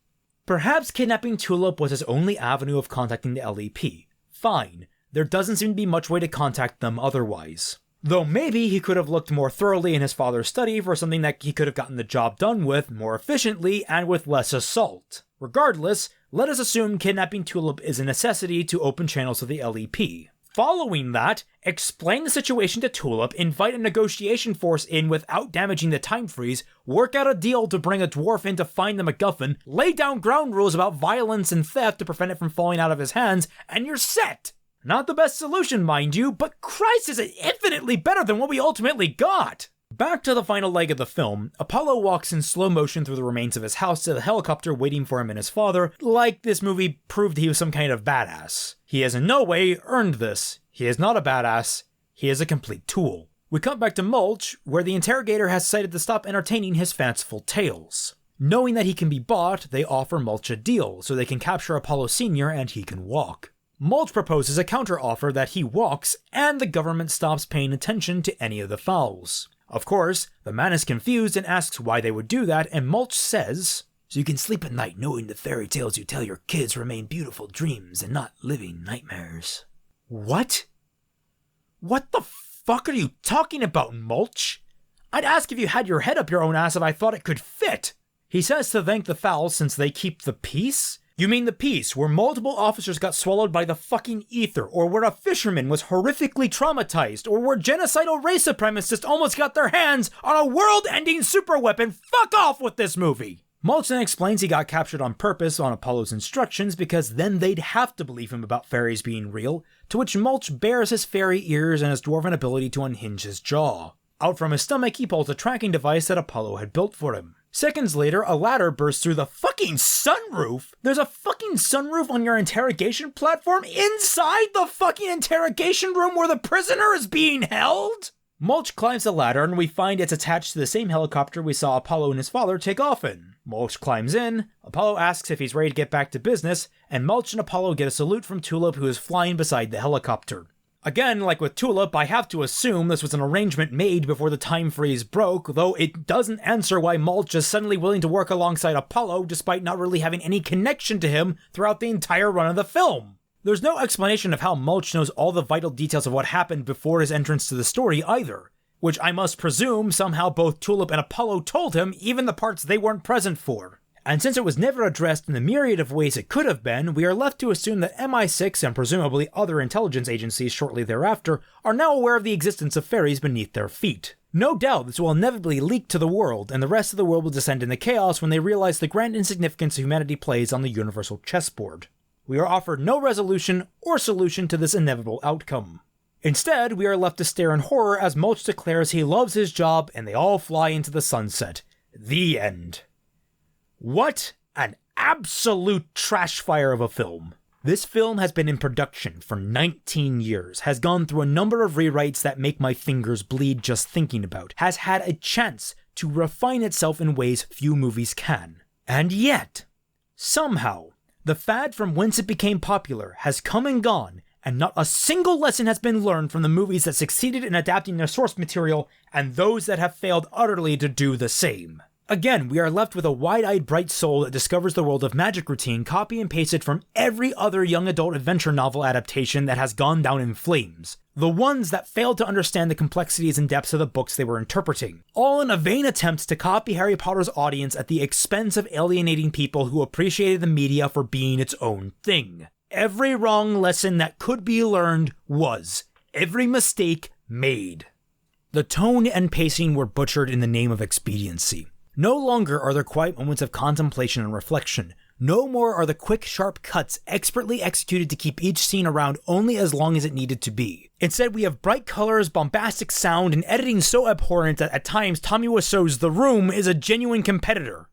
Perhaps kidnapping Tulip was his only avenue of contacting the LEP. Fine, there doesn't seem to be much way to contact them otherwise. Though maybe he could have looked more thoroughly in his father's study for something that he could have gotten the job done with more efficiently and with less assault. Regardless, let us assume kidnapping Tulip is a necessity to open channels to the LEP. Following that, explain the situation to Tulip, invite a negotiation force in without damaging the time freeze, work out a deal to bring a dwarf in to find the MacGuffin, lay down ground rules about violence and theft to prevent it from falling out of his hands, and you're set! Not the best solution, mind you, but Christ, is it infinitely better than what we ultimately got! Back to the final leg of the film, Apollo walks in slow motion through the remains of his house to the helicopter waiting for him and his father, like this movie proved he was some kind of badass. He has in no way earned this. He is not a badass. He is a complete tool. We cut back to Mulch, where the interrogator has decided to stop entertaining his fanciful tales. Knowing that he can be bought, they offer Mulch a deal, so they can capture Apollo Sr. and he can walk. Mulch proposes a counter-offer that he walks, and the government stops paying attention to any of the fowls. Of course, the man is confused and asks why they would do that, and Mulch says, "So you can sleep at night knowing the fairy tales you tell your kids remain beautiful dreams and not living nightmares." What? What the fuck are you talking about, Mulch? I'd ask if you had your head up your own ass if I thought it could fit. He says to thank the fowls since they keep the peace? You mean the piece where multiple officers got swallowed by the fucking ether, or where a fisherman was horrifically traumatized, or where genocidal race supremacists almost got their hands on a world-ending superweapon? Fuck off with this movie! Mulch then explains he got captured on purpose on Apollo's instructions because then they'd have to believe him about fairies being real, to which Mulch bares his fairy ears and his dwarven ability to unhinge his jaw. Out from his stomach, he pulls a tracking device that Apollo had built for him. Seconds later, a ladder bursts through the fucking sunroof. There's a fucking sunroof on your interrogation platform inside the fucking interrogation room where the prisoner is being held? Mulch climbs the ladder and we find it's attached to the same helicopter we saw Apollo and his father take off in. Mulch climbs in, Apollo asks if he's ready to get back to business, and Mulch and Apollo get a salute from Tulip, who is flying beside the helicopter. Again, like with Tulip, I have to assume this was an arrangement made before the time freeze broke, though it doesn't answer why Mulch is suddenly willing to work alongside Apollo despite not really having any connection to him throughout the entire run of the film. There's no explanation of how Mulch knows all the vital details of what happened before his entrance to the story either, which I must presume somehow both Tulip and Apollo told him, even the parts they weren't present for. And since it was never addressed in the myriad of ways it could have been, we are left to assume that MI6 and presumably other intelligence agencies shortly thereafter are now aware of the existence of fairies beneath their feet. No doubt this will inevitably leak to the world, and the rest of the world will descend into chaos when they realize the grand insignificance humanity plays on the universal chessboard. We are offered no resolution or solution to this inevitable outcome. Instead, we are left to stare in horror as Mulch declares he loves his job and they all fly into the sunset. The end. What an absolute trash fire of a film. This film has been in production for 19 years, has gone through a number of rewrites that make my fingers bleed just thinking about, has had a chance to refine itself in ways few movies can. And yet, somehow, the fad from whence it became popular has come and gone, and not a single lesson has been learned from the movies that succeeded in adapting their source material and those that have failed utterly to do the same. Again, we are left with a wide-eyed bright soul that discovers the world of magic routine copy and pasted from every other young adult adventure novel adaptation that has gone down in flames. The ones that failed to understand the complexities and depths of the books they were interpreting. All in a vain attempt to copy Harry Potter's audience at the expense of alienating people who appreciated the media for being its own thing. Every wrong lesson that could be learned was. Every mistake made. The tone and pacing were butchered in the name of expediency. No longer are there quiet moments of contemplation and reflection. No more are the quick, sharp cuts expertly executed to keep each scene around only as long as it needed to be. Instead, we have bright colors, bombastic sound, and editing so abhorrent that at times Tommy Wiseau's The Room is a genuine competitor.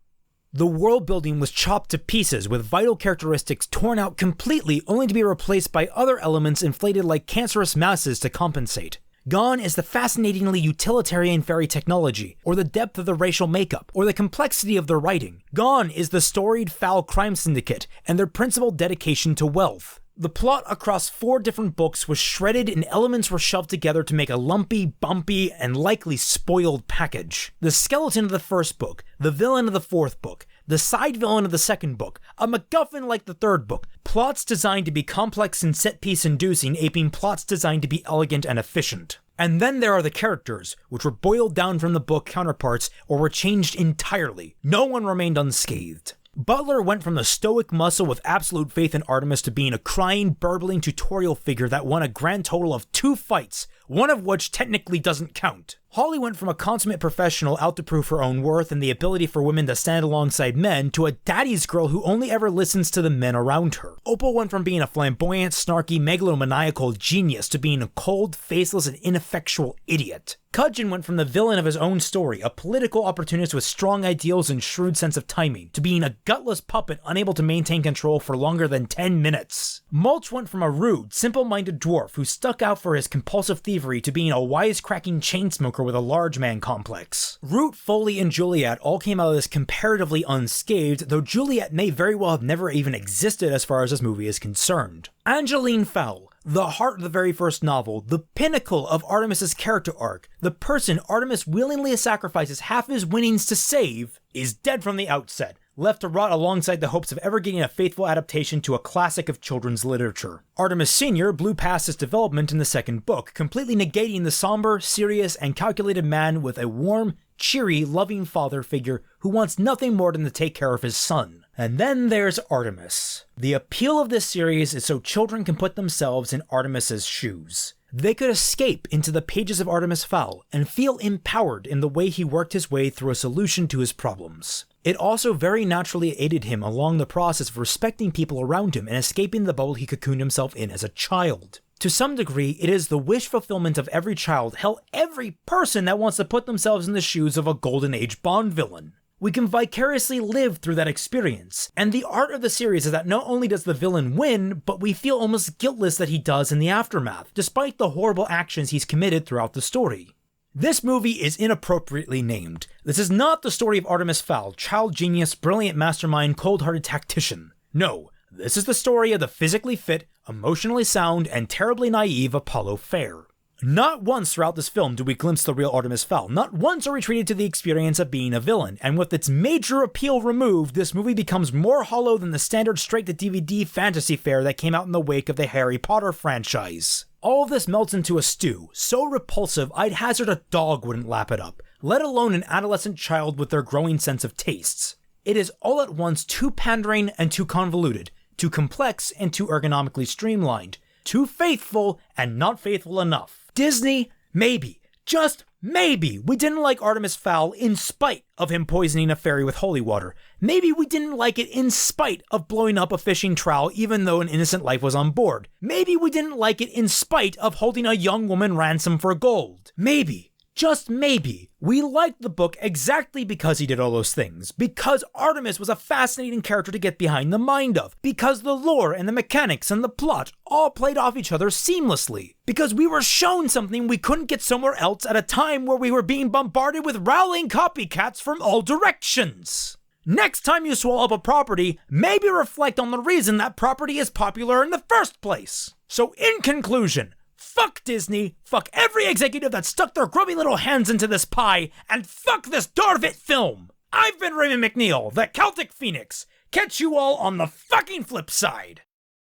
The world building was chopped to pieces, with vital characteristics torn out completely only to be replaced by other elements inflated like cancerous masses to compensate. Gone is the fascinatingly utilitarian fairy technology, or the depth of the racial makeup, or the complexity of the writing. Gone is the storied foul crime syndicate, and their principal dedication to wealth. The plot across 4 different books was shredded and elements were shoved together to make a lumpy, bumpy, and likely spoiled package. The skeleton of the first book, the villain of the 4th book, the side villain of the 2nd book, a MacGuffin like the 3rd book, plots designed to be complex and set-piece inducing aping plots designed to be elegant and efficient. And then there are the characters, which were boiled down from the book counterparts or were changed entirely. No one remained unscathed. Butler went from the stoic muscle with absolute faith in Artemis to being a crying, burbling tutorial figure that won a grand total of 2 fights, one of which technically doesn't count. Holly went from a consummate professional out to prove her own worth and the ability for women to stand alongside men to a daddy's girl who only ever listens to the men around her. Opal went from being a flamboyant, snarky, megalomaniacal genius to being a cold, faceless, and ineffectual idiot. Cudgeon went from the villain of his own story, a political opportunist with strong ideals and shrewd sense of timing, to being a gutless puppet unable to maintain control for longer than 10 minutes. Mulch went from a rude, simple-minded dwarf who stuck out for his compulsive thievery to being a wisecracking chainsmoker with a large man complex. Root, Foley, and Juliet all came out of this comparatively unscathed, though Juliet may very well have never even existed as far as this movie is concerned. Angeline Fowl, the heart of the very first novel, the pinnacle of Artemis's character arc, the person Artemis willingly sacrifices half his winnings to save, is dead from the outset, left to rot alongside the hopes of ever getting a faithful adaptation to a classic of children's literature. Artemis Sr. blew past his development in the 2nd book, completely negating the somber, serious, and calculated man with a warm, cheery, loving father figure who wants nothing more than to take care of his son. And then there's Artemis. The appeal of this series is so children can put themselves in Artemis's shoes. They could escape into the pages of Artemis Fowl and feel empowered in the way he worked his way through a solution to his problems. It also very naturally aided him along the process of respecting people around him and escaping the bubble he cocooned himself in as a child. To some degree, it is the wish fulfillment of every child, hell, every person that wants to put themselves in the shoes of a Golden Age Bond villain. We can vicariously live through that experience, and the art of the series is that not only does the villain win, but we feel almost guiltless that he does in the aftermath, despite the horrible actions he's committed throughout the story. This movie is inappropriately named. This is not the story of Artemis Fowl, child genius, brilliant mastermind, cold-hearted tactician. No, this is the story of the physically fit, emotionally sound, and terribly naive Apollo Fair. Not once throughout this film do we glimpse the real Artemis Fowl. Not once are we treated to the experience of being a villain, and with its major appeal removed, this movie becomes more hollow than the standard straight-to-DVD fantasy fare that came out in the wake of the Harry Potter franchise. All of this melts into a stew, so repulsive I'd hazard a dog wouldn't lap it up, let alone an adolescent child with their growing sense of tastes. It is all at once too pandering and too convoluted, too complex and too ergonomically streamlined, too faithful and not faithful enough. Disney, maybe, just maybe, we didn't like Artemis Fowl in spite of him poisoning a fairy with holy water. Maybe we didn't like it in spite of blowing up a fishing trowel even though an innocent life was on board. Maybe we didn't like it in spite of holding a young woman ransom for gold. Maybe, just maybe, we liked the book exactly because he did all those things. Because Artemis was a fascinating character to get behind the mind of. Because the lore and the mechanics and the plot all played off each other seamlessly. Because we were shown something we couldn't get somewhere else at a time where we were being bombarded with rowling copycats from all directions. Next time you swallow up a property, maybe reflect on the reason that property is popular in the first place. So in conclusion, fuck Disney, fuck every executive that stuck their grubby little hands into this pie, and fuck this Darvit film! I've been Raymond McNeil, the Celtic Phoenix. Catch you all on the fucking flip side!